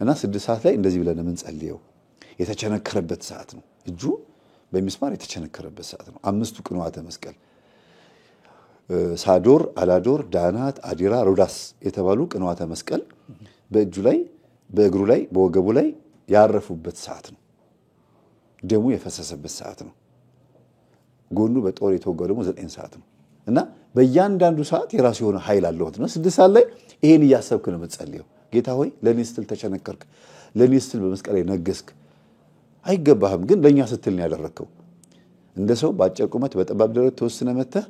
እና 6 ሰዓት ላይ እንደዚህ ብለን ምን ጸልየው የተቸነከረበት ሰዓት ነው እጁ በሚስማር የተቸነከረበት ሰዓት ነው አምስቱ ቅንዋተ መስቀል ሳዶር አላዶር ዳናት አዲራ ሮዳስ የተባሉ ቅንዋተ መስቀል በእጁ ላይ በእግሩ ላይ በወገቡ ላይ ያረፉበት ሰዓት ነው ደሙ የፈሰሰበት ሰዓት ነው ጎኑ በጦር የተወጋው ደግሞ 9 ሰዓት ነው እና በእያንዳንዱ ሰዓት የራሱ የሆነ ኃይል አለው ነው 6 ሰዓት ላይ ይሄን ያሰብክ ነው የምትጸልየው ጌታ ሆይ ለኔ ስትል ተቸነከርክ ለኔ ስትል በመስቀል ላይ ነገስክ አይገባህም ግን ለኛ ስትል ነው ያደረከው እንደ ሰው ባጭር ቁመት በጠባብ ደረት ተወስነ መተህ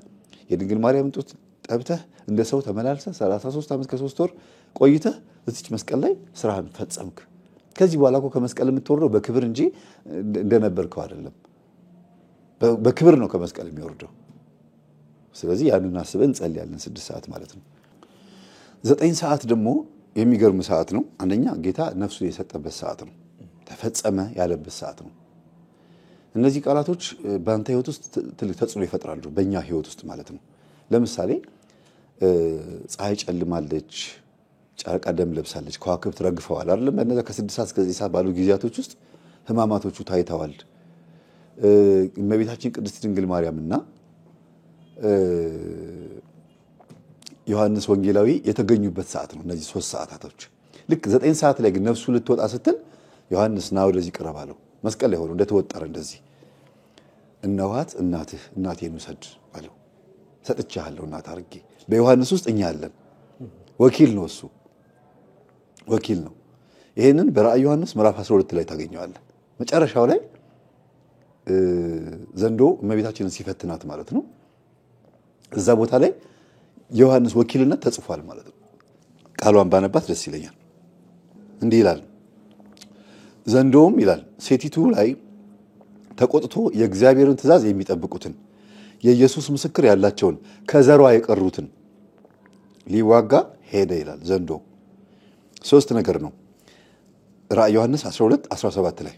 የድንግል ማርያም ጡት ጠብተህ እንደ ሰው ተመላልሰህ 33 ዓመት ከ3 ወር ቆይተህ እዚች መስቀል ላይ ስራህን ፈጸምክ ከዚህ በኋላ እኮ ከመስቀል የምትወርደው በክብር እንጂ እንደነበርከው አይደለም በክብር ነው ከመስቀል የሚወርደው ስለዚህ ያንን አስበን ጸልያለን 6 ሰዓት ማለት ነው 9 ሰዓት ደግሞ የሚገርም ሰዓት ነው አንደኛ ጌታ ነፍሱ የሰጠበት ሰዓት ነው ተፈጸመ ያለበት ሰዓት ነው እነዚህ ቃላቶች በአንተ ህይወት ውስጥ ትልቅ ተጽዕኖ ይፈጥራሉ በእኛ ህይወት ውስጥ ማለት ነው ለምሳሌ ፀሐይ ጨልማለች ጨረቃ ደም ለብሳለች ከዋክብት ረግፈዋል አይደለም በእነዛ ከ6 ሰዓት እስከ 9 ሰዓት ባሉ ጊዜያቶች ውስጥ ህማማቶቹ ታይተዋል እመቤታችን ቅድስት ድንግል ማርያምና ዮሐንስ ወንጌላዊ የተገኙበት ሰዓት ነው እነዚህ 3 ሰዓታቶች ልክ 9 ሰዓት ላይ ግን ነፍሱ ልትወጣ ስትል ዮሐንስ ና ወደዚህ ቅረብ አለው መስቀል ላይ ሆኖ እንደተወጠረ እንደዚህ እነዋት እናቴን ውሰድ አለው ሰጥቻለሁ እናት አርጌ በዮሐንስ ውስጥ እኛ አለን ወኪል ነው እሱ ወኪል ነው ይሄንን በራእይ ዮሐንስ ምዕራፍ 12 ላይ ታገኘዋለህ መጨረሻው ላይ ዘንዶ እመቤታችንን ሲፈትናት ማለት ነው እዛ ቦታ ላይ ዮሐንስ ወኪልነት ተጽፏል ማለት ነው ቃሏን ባነባት ደስ ይለኛል እንዲህ ይላል ዘንዶም ይላል ሴቲቱ ላይ ተቆጥቶ የእግዚአብሔርን ትእዛዝ የሚጠብቁትን የኢየሱስ ምስክር ያላቸውን ከዘሯ የቀሩትን ሊዋጋ ሄደ ይላል ዘንዶ። ሶስት ነገር ነው ራዕይ ዮሐንስ 12:17 ላይ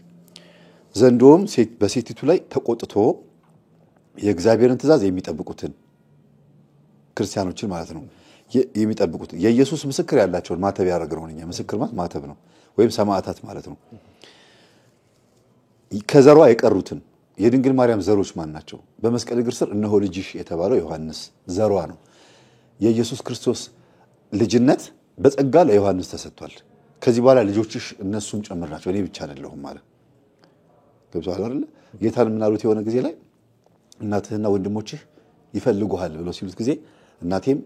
ዘንዶም በሴቲቱ ላይ ተቆጥቶ የእግዚአብሔርን ትእዛዝ የሚጠብቁትን ክርስቲያኖችን ማለት ነው የሚጠብቁት የኢየሱስ ምስክር ያላቸውን ማተብ ያደረገው ነው። ምስክር ማለት ማተብ ነው ወይም ሰማዕታት ማለት ነው። ከዘሯ የቀሩትን የድንግል ማርያም ዘሮች ማን ናቸው? በመስቀል እግር ስር እነሆ ልጅሽ የተባለው ዮሐንስ ዘሯ ነው። የኢየሱስ ክርስቶስ ልጅነት በጸጋ ለዮሐንስ ተሰጥቷል። ከዚህ በኋላ ልጆችሽ እነሱም ጨምር ናቸው እኔ ብቻ አይደለሁም ማለት ገብቷል አይደል? ጌታን ምን አሉት የሆነ ጊዜ ላይ እናትህና ወንድሞችህ ይፈልጉሃል ብሎ ሲሉት ጊዜ እናቴም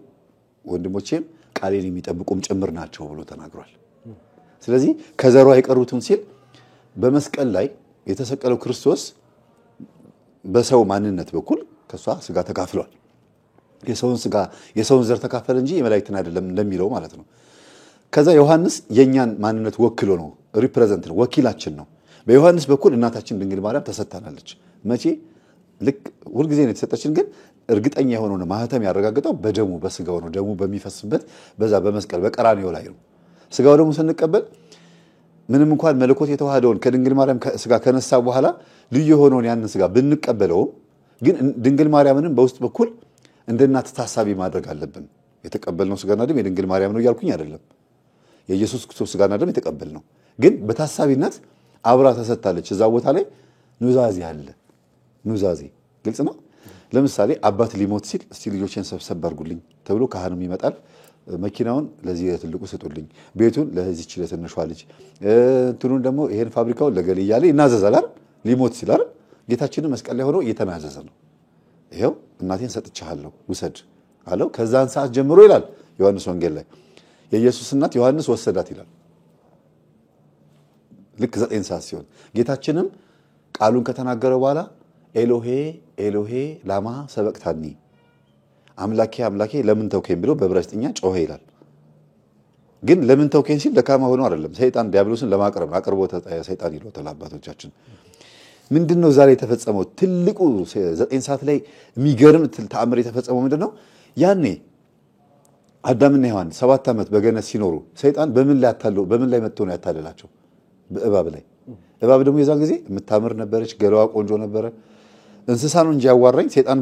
ወንድሞቼም ቃሌን የሚጠብቁም ጭምር ናቸው ብሎ ተናግሯል። ስለዚህ ከዘሯ የቀሩትን ሲል በመስቀል ላይ የተሰቀለው ክርስቶስ በሰው ማንነት በኩል ከሷ ስጋ ተካፍሏል። የሰውን ዘር ተካፈለ እንጂ የመላእክትን አይደለም እንደሚለው ማለት ነው። ከዛ ዮሐንስ የኛን ማንነት ወክሎ ነው ሪፕሬዘንት ነው ወኪላችን ነው። በዮሐንስ በኩል እናታችን ድንግል ማርያም ተሰጥታናለች። መቼ ልክ ሁሉ ጊዜ ነው የተሰጠችን ግን እርግጠኛ የሆነው ማህተም ያረጋግጠው በደሙ በስጋው ነው። ደሙ በሚፈስበት በዛ በመስቀል በቀራንዮ ላይ ነው። ስጋው ደግሞ ስንቀበል ምንም እንኳን መለኮት የተዋሃደውን ከድንግል ማርያም ስጋ ከነሳ በኋላ ልዩ የሆነውን ያንን ስጋ ብንቀበለው ግን ድንግል ማርያምንም በውስጥ በኩል እንደ እናት ታሳቢ ማድረግ አለብን። የተቀበልነው ስጋና ደም የድንግል ማርያም ነው ያልኩኝ አይደለም። የኢየሱስ ክርስቶስ ስጋና ደም የተቀበልነው ግን በታሳቢነት አብራ ተሰጥታለች። እዛ ቦታ ላይ ኑዛዜ አለ። ኑዛዜ ግልጽ ነው። ለምሳሌ አባት ሊሞት ሲል እስቲ ልጆችን ሰብሰብ አድርጉልኝ ተብሎ ካህኑም ይመጣል። መኪናውን ለዚህ ለትልቁ ስጡልኝ፣ ቤቱን ለዚህች ለትንሿ ልጅ፣ እንትኑን ደግሞ ይሄን ፋብሪካውን ለገሌ እያለ ይናዘዛል አይደል? ሊሞት ሲል አይደል? ጌታችንን መስቀል ላይ ሆኖ እየተናዘዘ ነው። ይሄው እናቴን ሰጥቻለሁ ውሰድ አለው። ከዛን ሰዓት ጀምሮ ይላል ዮሐንስ ወንጌል ላይ የኢየሱስ እናት ዮሐንስ ወሰዳት ይላል። ልክ 9 ሰዓት ሲሆን ጌታችንም ቃሉን ከተናገረ በኋላ ኤሎሄ ኤሎሄ ላማ ሰበቅታኒ አምላኬ አምላኬ ለምን ተውከኝ ብሎ በዕብራይስጥኛ ጮኸ ይላል። ግን ለምን ተውከኝ ሲል ደካማ ሆኖ አይደለም፣ ሰይጣን ዲያብሎስን ለማቅረብ አቅርቦተ ሰይጣን ይሉታል አባቶቻችን። ምንድነው ዛሬ የተፈጸመው? ትልቁ 9 ሰዓት ላይ የሚገርም ተአምር የተፈጸመው ምንድነው? ያኔ አዳምና ሔዋን 7 ዓመት በገነት ሲኖሩ ሰይጣን በምን ላይ መጥቶ ነው ያታለላቸው? በእባብ ላይ። እባብ ደግሞ የዛን ጊዜ የምታምር ነበረች፣ ገላዋ ቆንጆ ነበረ። እንስሳ ነው እንጂ ያዋራኝ ሰይጣን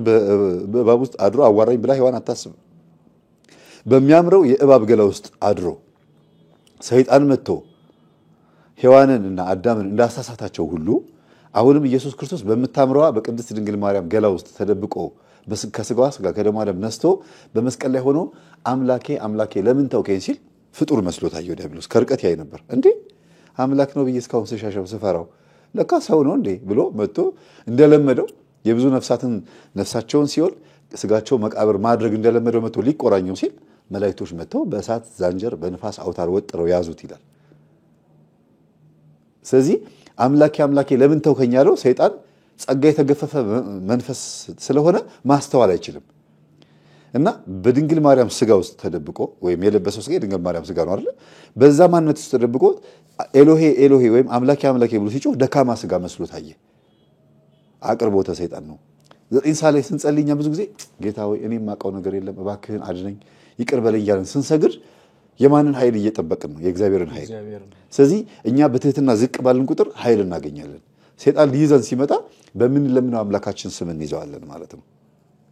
በእባብ ውስጥ አድሮ አዋራኝ ብላ ሔዋን አታስብ። በሚያምረው የእባብ ገላ ውስጥ አድሮ ሰይጣን መጥቶ ሔዋንንና አዳምን እንዳሳሳታቸው ሁሉ አሁንም ኢየሱስ ክርስቶስ በምታምረዋ በቅድስት ድንግል ማርያም ገላ ውስጥ ተደብቆ ከስጋዋ ስጋ ከደሟ ደም ነስቶ በመስቀል ላይ ሆኖ አምላኬ አምላኬ ለምን ተውከኝ ሲል ፍጡር መስሎ ታየው ዲያብሎስ። ከርቀት ያይ ነበር። እንዴ አምላክ ነው ብዬ እስካሁን ስሻሸው ስፈራው ለካ ሰው ነው እንዴ ብሎ መጥቶ እንደለመደው የብዙ ነፍሳቸውን ሲኦል ስጋቸው መቃብር ማድረግ እንደለመደው መጥቶ ሊቆራኘው ሲል መላእክቶች መጥተው በእሳት ዛንጀር በንፋስ አውታር ወጥረው ያዙት ይላል። ስለዚህ አምላኬ አምላኬ ለምን ተውከኝ ያለው ሰይጣን ጸጋ የተገፈፈ መንፈስ ስለሆነ ማስተዋል አይችልም። እና በድንግል ማርያም ስጋ ውስጥ ተደብቆ ወይም የለበሰው ስጋ የድንግል ማርያም ስጋ ነው አይደል? በዛ ማንነት ውስጥ ተደብቆ ኤሎሄ ኤሎሄ ወይም አምላኬ አምላኬ ብሎ ሲጮህ ደካማ ስጋ መስሎ ታየ። አቅርቦተ ሰይጣን ነው። 9 ሰዓት ላይ ስንጸልይኛ ብዙ ጊዜ ጌታ ሆይ እኔ የማውቀው ነገር የለም እባክህን አድነኝ ይቅር በለኝ እያልን ስንሰግድ የማንን ኃይል እየጠበቅን ነው? የእግዚአብሔርን ኃይል። ስለዚህ እኛ በትህትና ዝቅ ባልን ቁጥር ኃይል እናገኛለን። ሰይጣን ሊይዘን ሲመጣ በምንለምነው አምላካችን ስም እንይዘዋለን ማለት ነው።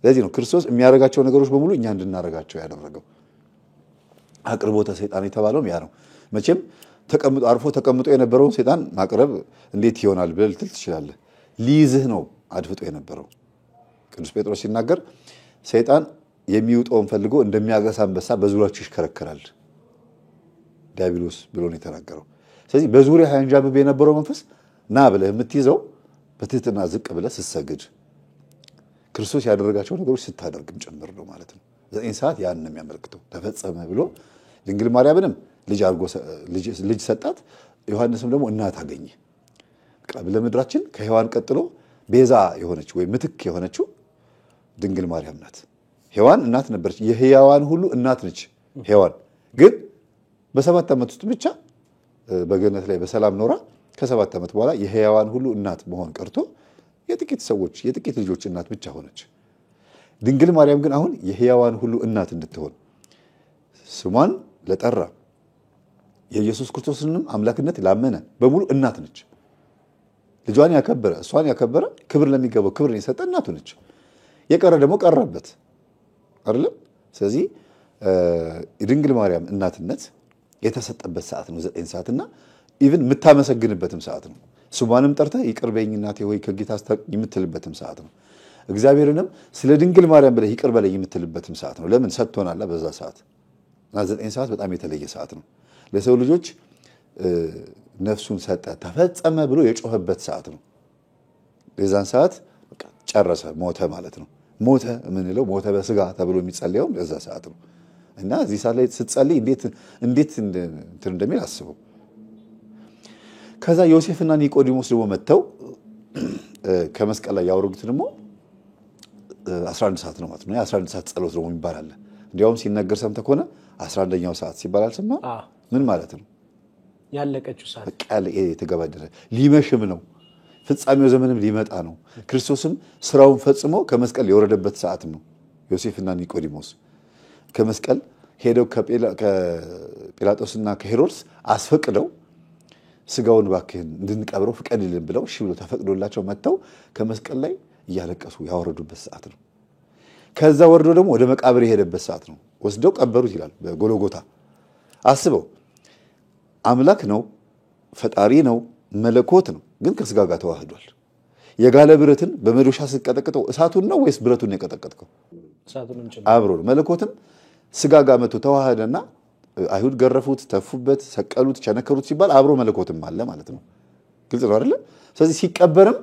ስለዚህ ነው ክርስቶስ የሚያደርጋቸው ነገሮች በሙሉ እኛ እንድናደርጋቸው ያደረገው። አቅርቦተ ሰይጣን የተባለውም ያ ነው። መቼም አርፎ ተቀምጦ የነበረውን ሰይጣን ማቅረብ እንዴት ይሆናል ብለህ ልትል ትችላለህ። ሊይዝህ ነው አድፍጦ የነበረው። ቅዱስ ጴጥሮስ ሲናገር ሰይጣን የሚውጠውን ፈልጎ እንደሚያገሳ አንበሳ በዙሪያችሁ ይሽከረከራል ዲያብሎስ ብሎ ነው የተናገረው። ስለዚህ በዙሪያ ያንዣብብ የነበረው መንፈስ ና ብለህ የምትይዘው በትህትና ዝቅ ብለህ ስትሰግድ ክርስቶስ ያደረጋቸው ነገሮች ስታደርግም ጭምር ነው ማለት ነው። 9 ሰዓት ያን ነው የሚያመለክተው። ተፈጸመ ብሎ ድንግል ማርያምንም ልጅ ሰጣት። ዮሐንስም ደግሞ እናት አገኘ። ለምድራችን ከሔዋን ቀጥሎ ቤዛ የሆነች ወይ ምትክ የሆነችው ድንግል ማርያም ናት። ሔዋን እናት ነበረች፣ የሕያዋን ሁሉ እናት ነች ሔዋን። ግን በ7 ዓመት ውስጥ ብቻ በገነት ላይ በሰላም ኖራ ከ7 ዓመት በኋላ የሕያዋን ሁሉ እናት መሆን ቀርቶ የጥቂት ልጆች እናት ብቻ ሆነች። ድንግል ማርያም ግን አሁን የሕያዋን ሁሉ እናት እንድትሆን ስሟን ለጠራ የኢየሱስ ክርስቶስንም አምላክነት ላመነ በሙሉ እናት ነች። ልጇን ያከበረ እሷን ያከበረ ክብር ለሚገባው ክብርን የሰጠ እናቱ ነች። የቀረ ደግሞ ቀረበት አይደለም። ስለዚህ የድንግል ማርያም እናትነት የተሰጠበት ሰዓት ነው 9 ሰዓትና ኢቭን የምታመሰግንበትም ሰዓት ነው። ስሟንም ጠርተህ ይቅር በይኝ እናቴ ሆይ ከጌታ አስታርቂኝ የምትልበትም ሰዓት ነው። እግዚአብሔርንም ስለ ድንግል ማርያም ብለህ ይቅር በለኝ የምትልበትም ሰዓት ነው። ለምን ሰጥቶናል በዛ ሰዓት እና 9 ሰዓት በጣም የተለየ ሰዓት ነው። ለሰው ልጆች ነፍሱን ሰጠ ተፈጸመ ብሎ የጮኸበት ሰዓት ነው። የዛን ሰዓት ጨረሰ ሞተ ማለት ነው። ሞተ የምንለው ሞተ በስጋ ተብሎ የሚጸልየው በዛ ሰዓት ነው። እና እዚህ ሰዓት ላይ ስትጸልይ እንዴት እንደሚል አስበው። ከዛ ዮሴፍና ኒቆዲሞስ ደግሞ መጥተው ከመስቀል ላይ ያወረዱት ደግሞ 11 ሰዓት ነው ማለት ነው። 11 ሰዓት ጸሎት ደግሞ ይባላል። እንዲያውም ሲነገር ሰምተህ ከሆነ 11ኛው ሰዓት ሲባል አልሰማህም? ምን ማለት ነው? ያለቀችው ሰዓት በቃ የተገባደደ ሊመሽም ነው። ፍጻሜው ዘመንም ሊመጣ ነው። ክርስቶስም ስራውን ፈጽሞ ከመስቀል የወረደበት ሰዓት ነው። ዮሴፍና ኒቆዲሞስ ከመስቀል ሄደው ከጲላጦስና ከሄሮድስ አስፈቅደው ስጋውን ባክህን እንድንቀብረው ፍቀድልን ብለው እሺ ብሎ ተፈቅዶላቸው መጥተው ከመስቀል ላይ እያለቀሱ ያወረዱበት ሰዓት ነው። ከዛ ወርዶ ደግሞ ወደ መቃብር የሄደበት ሰዓት ነው። ወስደው ቀበሩት ይላል በጎልጎታ። አስበው፣ አምላክ ነው፣ ፈጣሪ ነው፣ መለኮት ነው፣ ግን ከስጋ ጋር ተዋህዷል። የጋለ ብረትን በመዶሻ ስትቀጠቅጠው እሳቱን ነው ወይስ ብረቱን ነው የቀጠቀጥከው? እሳቱን አብሮ ነው። መለኮትም ስጋ ጋር መጥቶ ተዋህደና አይሁድ ገረፉት፣ ተፉበት፣ ሰቀሉት፣ ቸነከሩት ሲባል አብሮ መለኮትም አለ ማለት ነው። ግልጽ ነው አይደለ? ስለዚህ ሲቀበርም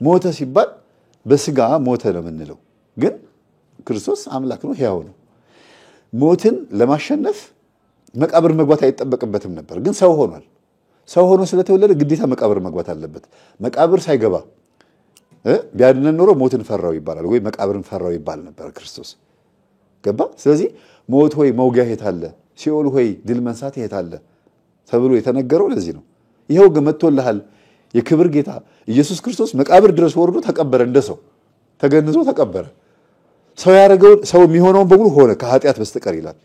ሞተ ሲባል በስጋ ሞተ ነው የምንለው፣ ግን ክርስቶስ አምላክ ነው፣ ሕያው ነው። ሞትን ለማሸነፍ መቃብር መግባት አይጠበቅበትም ነበር፣ ግን ሰው ሆኗል። ሰው ሆኖ ስለተወለደ ግዴታ መቃብር መግባት አለበት። መቃብር ሳይገባ ቢያድነን ኖሮ ሞትን ፈራው ይባላል ወይ መቃብርን ፈራው ይባል ነበር። ክርስቶስ ገባ። ስለዚህ ሞት ሆይ መውጊያ የት አለ? ሲኦል ሆይ ድል መንሳት የት አለ ተብሎ የተነገረው ለዚህ ነው። ይኸው ግን መጥቶልሃል። የክብር ጌታ ኢየሱስ ክርስቶስ መቃብር ድረስ ወርዶ ተቀበረ። እንደ ሰው ተገንዞ ተቀበረ። ሰው ያደረገውን ሰው የሚሆነውን በሙሉ ሆነ ከኃጢአት በስተቀር ይላል።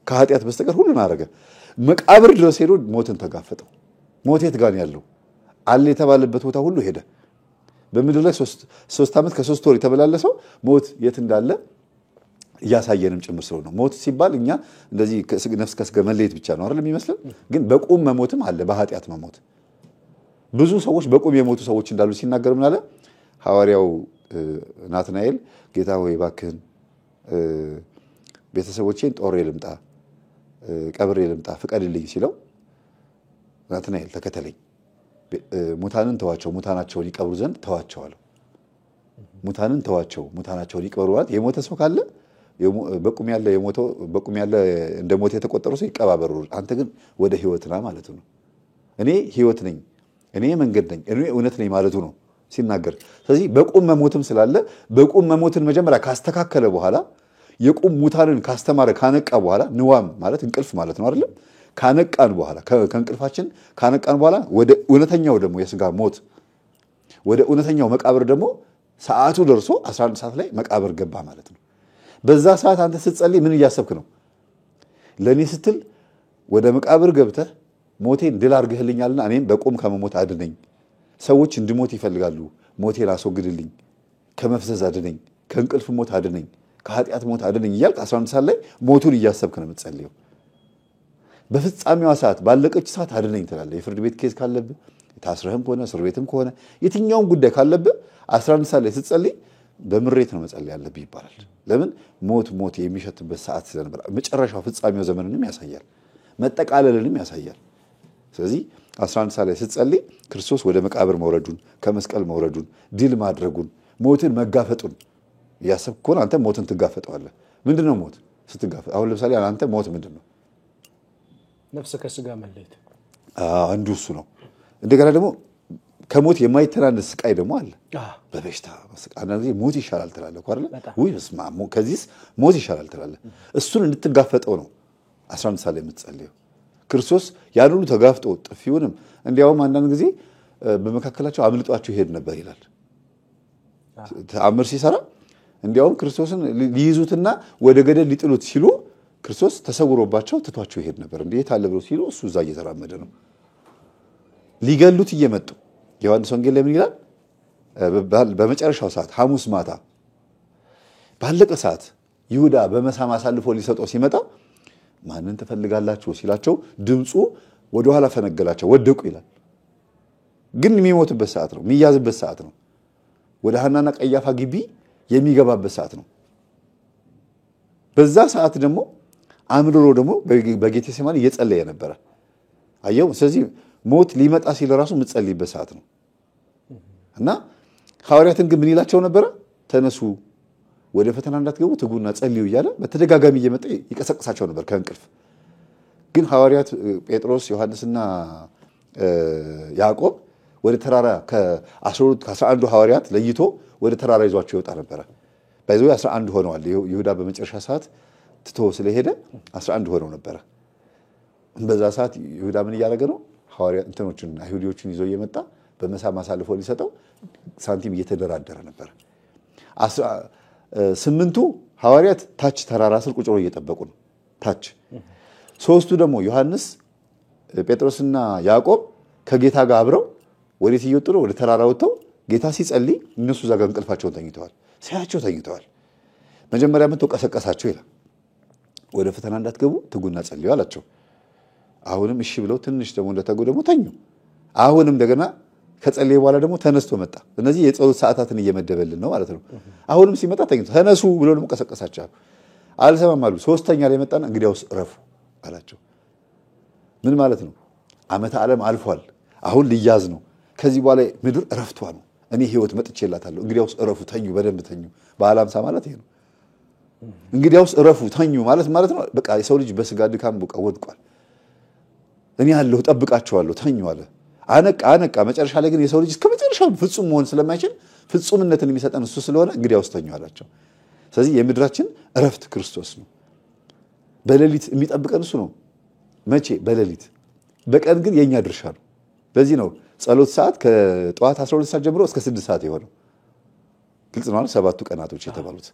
ከኃጢአት በስተቀር ሁሉን አደረገ። መቃብር ድረስ ሄዶ ሞትን ተጋፈጠው። ሞት የት ጋር ያለው አለ የተባለበት ቦታ ሁሉ ሄደ። በምድር ላይ 3 ዓመት ከ3 ወር የተበላለሰው ሞት የት እንዳለ እያሳየንም ጭምር ስለሆነ ሞት ሲባል እኛ እንደዚህ ነፍስ ከስጋ መለየት ብቻ ነው አይደል የሚመስለን፣ ግን በቁም መሞትም አለ። በኃጢአት መሞት ብዙ ሰዎች በቁም የሞቱ ሰዎች እንዳሉ ሲናገር ምን አለ ሐዋርያው ናትናኤል? ጌታ ሆይ እባክህን ቤተሰቦቼን ጦሬ ልምጣ ቀብሬ ልምጣ ፍቀድልኝ ሲለው ናትናኤል ተከተለኝ፣ ሙታንን ተዋቸው ሙታናቸውን ይቀብሩ ዘንድ ተዋቸው አለው። ሙታንን ተዋቸው ሙታናቸውን ይቀብሩ ማለት የሞተ ሰው ካለ በቁም ያለ እንደ ሞት የተቆጠሩ ሰው ይቀባበሩ፣ አንተ ግን ወደ ህይወት ና ማለቱ ነው። እኔ ህይወት ነኝ፣ እኔ መንገድ ነኝ፣ እኔ እውነት ነኝ ማለቱ ነው ሲናገር። ስለዚህ በቁም መሞትም ስላለ በቁም መሞትን መጀመሪያ ካስተካከለ በኋላ የቁም ሙታንን ካስተማረ ካነቃ በኋላ ንዋም ማለት እንቅልፍ ማለት ነው አይደል? ካነቃን በኋላ ከእንቅልፋችን ካነቃን በኋላ ወደ እውነተኛው ደግሞ የስጋ ሞት ወደ እውነተኛው መቃብር ደግሞ ሰዓቱ ደርሶ 11 ሰዓት ላይ መቃብር ገባ ማለት ነው። በዛ ሰዓት አንተ ስትጸልይ ምን እያሰብክ ነው? ለኔ ስትል ወደ መቃብር ገብተህ ሞቴን ድል አድርገህልኛልና እኔም በቁም ከመሞት አድነኝ፣ ሰዎች እንድሞት ይፈልጋሉ፣ ሞቴን አስወግድልኝ፣ ከመፍዘዝ አድነኝ፣ ከእንቅልፍ ሞት አድነኝ፣ ከኃጢአት ሞት አድነኝ እያልክ 11 ሰዓት ላይ ሞቱን እያሰብክ ነው የምትጸልየው። በፍጻሜዋ ሰዓት ባለቀች ሰዓት አድነኝ ትላለህ። የፍርድ ቤት ኬዝ ካለብህ ታስረህም ከሆነ እስር ቤትም ከሆነ የትኛውም ጉዳይ ካለብህ 11 ሰዓት ላይ ስትጸልይ በምሬት ነው መጸለይ ያለብህ ይባላል። ለምን? ሞት የሚሸትበት ሰዓት ስለነበር መጨረሻው ፍጻሜው ዘመንንም ያሳያል፣ መጠቃለልንም ያሳያል። ስለዚህ 11 ሰዓት ላይ ስትጸልይ ክርስቶስ ወደ መቃብር መውረዱን፣ ከመስቀል መውረዱን፣ ድል ማድረጉን፣ ሞትን መጋፈጡን እያሰብክ ከሆነ አንተ ሞትን ትጋፈጠዋለህ። ምንድነው ሞት ስትጋፈጥ? አሁን ለምሳሌ አንተ ሞት ምንድነው? ነፍስ ከስጋ መለየት አንዱ እሱ ነው። እንደገና ደግሞ ከሞት የማይተናነስ ስቃይ ደግሞ አለ። በበሽታ አንዳንድ ጊዜ ሞት ይሻላል ትላለህ አይደል? ወይ በስማ ከዚህስ ሞት ይሻላል ትላለህ። እሱን እንድትጋፈጠው ነው 11 ሰዓት ላይ የምትጸልየው። ክርስቶስ ያን ሁሉ ተጋፍጦ ጥፊውንም እንዲያውም አንዳንድ ጊዜ በመካከላቸው አምልጧቸው ይሄድ ነበር ይላል። ተአምር ሲሰራ እንዲያውም ክርስቶስን ሊይዙትና ወደ ገደል ሊጥሉት ሲሉ ክርስቶስ ተሰውሮባቸው ትቷቸው ይሄድ ነበር። እንዴት አለ ብለው ሲሉ እሱ እዛ እየተራመደ ነው። ሊገሉት እየመጡ ዮሐንስ ወንጌል ላይ ምን ይላል? በመጨረሻው ሰዓት ሐሙስ ማታ ባለቀ ሰዓት ይሁዳ በመሳም አሳልፎ ሊሰጠው ሲመጣ ማንን ትፈልጋላችሁ ሲላቸው ድምፁ ወደ ኋላ ፈነገላቸው፣ ወደቁ ይላል። ግን የሚሞትበት ሰዓት ነው፣ የሚያዝበት ሰዓት ነው። ወደ ሐናና ቀያፋ ግቢ የሚገባበት ሰዓት ነው። በዛ ሰዓት ደግሞ አምርሮ ደግሞ በጌቴሴማኒ እየጸለየ ነበረ። አየው። ስለዚህ ሞት ሊመጣ ሲል ራሱ የምትጸልይበት ሰዓት ነው። እና ሐዋርያትን ግን ምን ይላቸው ነበረ? ተነሱ፣ ወደ ፈተና እንዳትገቡ ትጉና ጸልዩ እያለ በተደጋጋሚ እየመጣ ይቀሰቅሳቸው ነበር ከእንቅልፍ። ግን ሐዋርያት ጴጥሮስ፣ ዮሐንስና ያዕቆብ ወደ ተራራ ከ11 ሐዋርያት ለይቶ ወደ ተራራ ይዟቸው ይወጣ ነበረ። ባይዘው 11 ሆነዋል። ይሁዳ በመጨረሻ ሰዓት ትቶ ስለሄደ 11 ሆነው ነበረ። በዛ ሰዓት ይሁዳ ምን እያደረገ ነው? ሐዋርያት እንትኖችን አይሁዲዎችን ይዞ እየመጣ በመሳም አሳልፎ ሊሰጠው ሳንቲም እየተደራደረ ነበር። 8ቱ ሐዋርያት ታች ተራራ ስር ቁጭ ብለው እየጠበቁ ነው። ታች 3ቱ ደግሞ ዮሐንስ፣ ጴጥሮስና ያዕቆብ ከጌታ ጋር አብረው ወዴት እየወጡ ነው? ወደ ተራራ ወጥተው ጌታ ሲጸልይ እነሱ እዛ ጋር እንቅልፋቸውን ተኝተዋል። ሳያቸው ተኝተዋል። መጀመሪያ መጥቶ ቀሰቀሳቸው ይላል። ወደ ፈተና እንዳትገቡ ትጉና ጸልዩ አላቸው። አሁንም እሺ ብለው ትንሽ ደግሞ እንደተጉ ደግሞ ተኙ። አሁንም እንደገና ከጸለየ በኋላ ደግሞ ተነስቶ መጣ። እነዚህ የጸሎት ሰዓታትን እየመደበልን ነው ማለት ነው። አሁንም ሲመጣ ተኝቶ ተነሱ ብሎ ደግሞ ቀሰቀሳቸው። አልሰማም አሉ። ሶስተኛ ላይ መጣና እንግዲያውስ እረፉ አላቸው። ምን ማለት ነው? ዓመተ ዓለም አልፏል። አሁን ልያዝ ነው። ከዚህ በኋላ ምድር እረፍቷ ነው። እኔ ህይወት መጥቼላታለሁ። እንግዲያውስ እረፉ፣ ተኙ፣ በደንብ ተኙ። በዓለ ሃምሳ ማለት ይሄ ነው። እንግዲያውስ እረፉ፣ ተኙ ማለት ነው። በቃ የሰው ልጅ በስጋ ድካም በቃ ወድቋል። እኔ ያለሁ ጠብቃቸዋለሁ፣ ተኙ አለ። አነቃ። መጨረሻ ላይ ግን የሰው ልጅ እስከ መጨረሻው ፍጹም መሆን ስለማይችል ፍጹምነትን የሚሰጠን እሱ ስለሆነ እንግዲያውስ ተኙ አላቸው። ስለዚህ የምድራችን እረፍት ክርስቶስ ነው። በሌሊት የሚጠብቀን እሱ ነው። መቼ? በሌሊት። በቀን ግን የኛ ድርሻ ነው። በዚህ ነው ጸሎት ሰዓት ከጠዋት 12 ሰዓት ጀምሮ እስከ 6 ሰዓት የሆነው። ግልጽ ነው አይደል? 7ቱ ቀናቶች የተባሉት።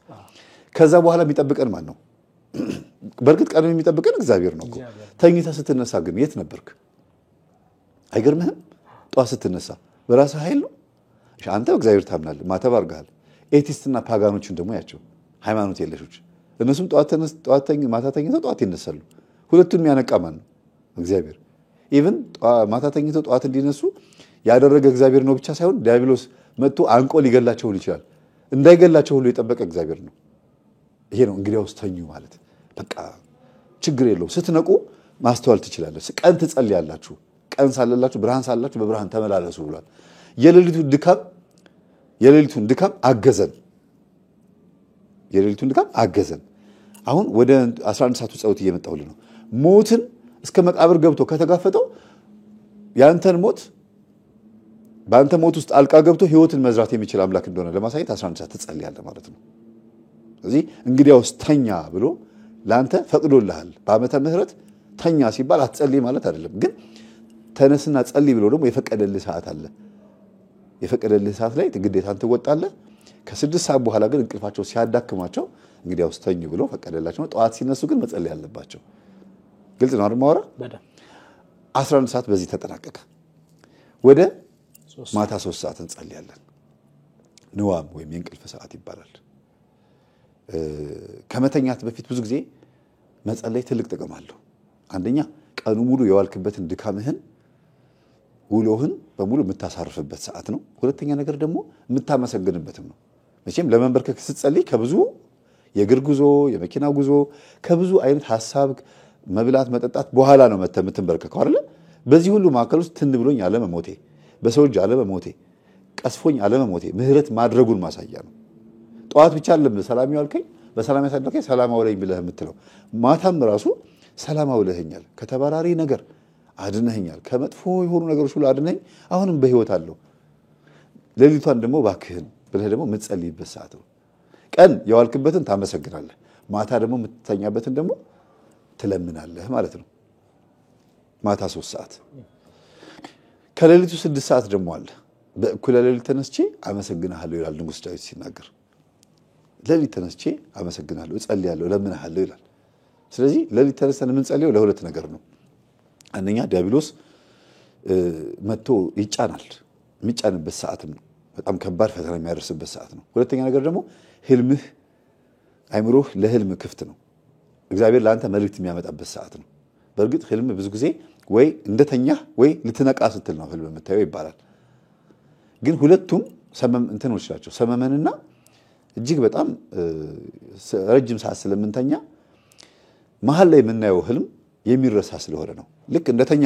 ከዛ በኋላ የሚጠብቀን ማን ነው? በእርግጥ ቀን የሚጠብቀን እግዚአብሔር ነው እኮ። ተኝተህ ስትነሳ ግን የት ነበርክ? አይገርምህም? ጠዋት ስትነሳ በራስህ ኃይል ነው። አንተ እግዚአብሔር ታምናለህ፣ ማተብ አድርገሃል። ኤቲስትና ፓጋኖችን ደግሞ ያቸው ሃይማኖት የለሾች፣ እነሱም ማታ ተኝተው ጠዋት ይነሳሉ። ሁለቱን የሚያነቃ ማን ነው? እግዚአብሔር። ኢቭን ማታ ተኝተው ጠዋት እንዲነሱ ያደረገ እግዚአብሔር ነው ብቻ ሳይሆን ዲያብሎስ መጥቶ አንቆ ሊገላቸው ይችላል። እንዳይገላቸው ሁሉ የጠበቀ እግዚአብሔር ነው። ይሄ ነው እንግዲያውስ ተኙ ማለት። በቃ ችግር የለውም። ስትነቁ ማስተዋል ትችላለች። ቀን ትጸልያላችሁ፣ ቀን ሳለላችሁ ብርሃን ሳላችሁ በብርሃን ተመላለሱ ብሏል። የሌሊቱን ድካም አገዘን። አሁን ወደ 11 ሰዓቱ ጸሎት እየመጣሁልህ ነው። ሞትን እስከ መቃብር ገብቶ ከተጋፈጠው ያንተን ሞት በአንተ ሞት ውስጥ አልቃ ገብቶ ህይወትን መዝራት የሚችል አምላክ እንደሆነ ለማሳየት 11 ሰዓት ትጸልያለህ ማለት ነው። ስለዚህ እንግዲያውስ ተኛ ብሎ ለአንተ ፈቅዶልሃል። በዓመተ ምሕረት ተኛ ሲባል አትጸልይ ማለት አይደለም። ግን ተነስና ጸልይ ብሎ ደግሞ የፈቀደልህ ሰዓት አለ። የፈቀደልህ ሰዓት ላይ ግዴታን ትወጣለህ። ከ6 ሰዓት በኋላ ግን እንቅልፋቸው ሲያዳክማቸው እንግዲያውስ ተኙ ብሎ ፈቀደላቸው። ጠዋት ሲነሱ ግን መጸለይ አለባቸው። ግልጽ ነው አይደል? ማወራ 11 ሰዓት በዚህ ተጠናቀቀ። ወደ ማታ 3 ሰዓት እንጸልያለን። ንዋም ወይም የእንቅልፍ ሰዓት ይባላል። ከመተኛት በፊት ብዙ ጊዜ መጸለይ ትልቅ ጥቅም አለው። አንደኛ ቀኑ ሙሉ የዋልክበትን ድካምህን ውሎህን በሙሉ የምታሳርፍበት ሰዓት ነው። ሁለተኛ ነገር ደግሞ የምታመሰግንበትም ነው። መቼም ለመንበርከክ ስትጸልይ ከብዙ የእግር ጉዞ፣ የመኪና ጉዞ፣ ከብዙ አይነት ሐሳብ፣ መብላት፣ መጠጣት በኋላ ነው የምትንበርከከው አይደል? በዚህ ሁሉ ማዕከል ውስጥ ትን ብሎኝ አለመሞቴ፣ በሰው እጅ አለመሞቴ፣ ቀስፎኝ አለመሞቴ ምህረት ማድረጉን ማሳያ ነው። ጠዋት ብቻ አይደለም ሰላም ያልከኝ፣ በሰላም ያሳደርከኝ፣ ሰላም አውለኝ ብለህ የምትለው ማታም ራሱ ሰላም አውለኸኛል፣ ከተባራሪ ነገር አድነኸኛል፣ ከመጥፎ የሆኑ ነገሮች ሁሉ አድነኝ፣ አሁንም በህይወት አለው። ሌሊቷን ደግሞ ባክህን ብለህ ደግሞ የምትጸልይበት ሰዓት ነው። ቀን የዋልክበትን ታመሰግናለህ፣ ማታ ደግሞ የምትተኛበትን ደግሞ ትለምናለህ ማለት ነው። ማታ 3 ሰዓት ከሌሊቱ 6 ሰዓት ደግሞ አለ በእኩለ ሌሊት ተነስቼ አመሰግናለሁ ይላል ንጉስ ዳዊት ሲናገር ሌሊት ተነስቼ አመሰግናለሁ እጸልያለሁ ለምንሃለሁ ይላል ስለዚህ ሌሊት ተነስተን ምን ጸልየው ለሁለት ነገር ነው አንደኛ ዲያብሎስ መጥቶ ይጫናል የሚጫንበት ሰዓትም ነው በጣም ከባድ ፈተና የሚያደርስበት ሰዓት ነው ሁለተኛ ነገር ደግሞ ህልምህ አይምሮህ ለህልም ክፍት ነው እግዚአብሔር ለአንተ መልእክት የሚያመጣበት ሰዓት ነው በእርግጥ ህልም ብዙ ጊዜ ወይ እንደተኛ ወይ ልትነቃ ስትል ነው ህልም የምታየው ይባላል ግን ሁለቱም ሰመም እንትኖች ናቸው ሰመመንና እጅግ በጣም ረጅም ሰዓት ስለምንተኛ መሃል ላይ የምናየው ህልም የሚረሳ ስለሆነ ነው ልክ እንደተኛ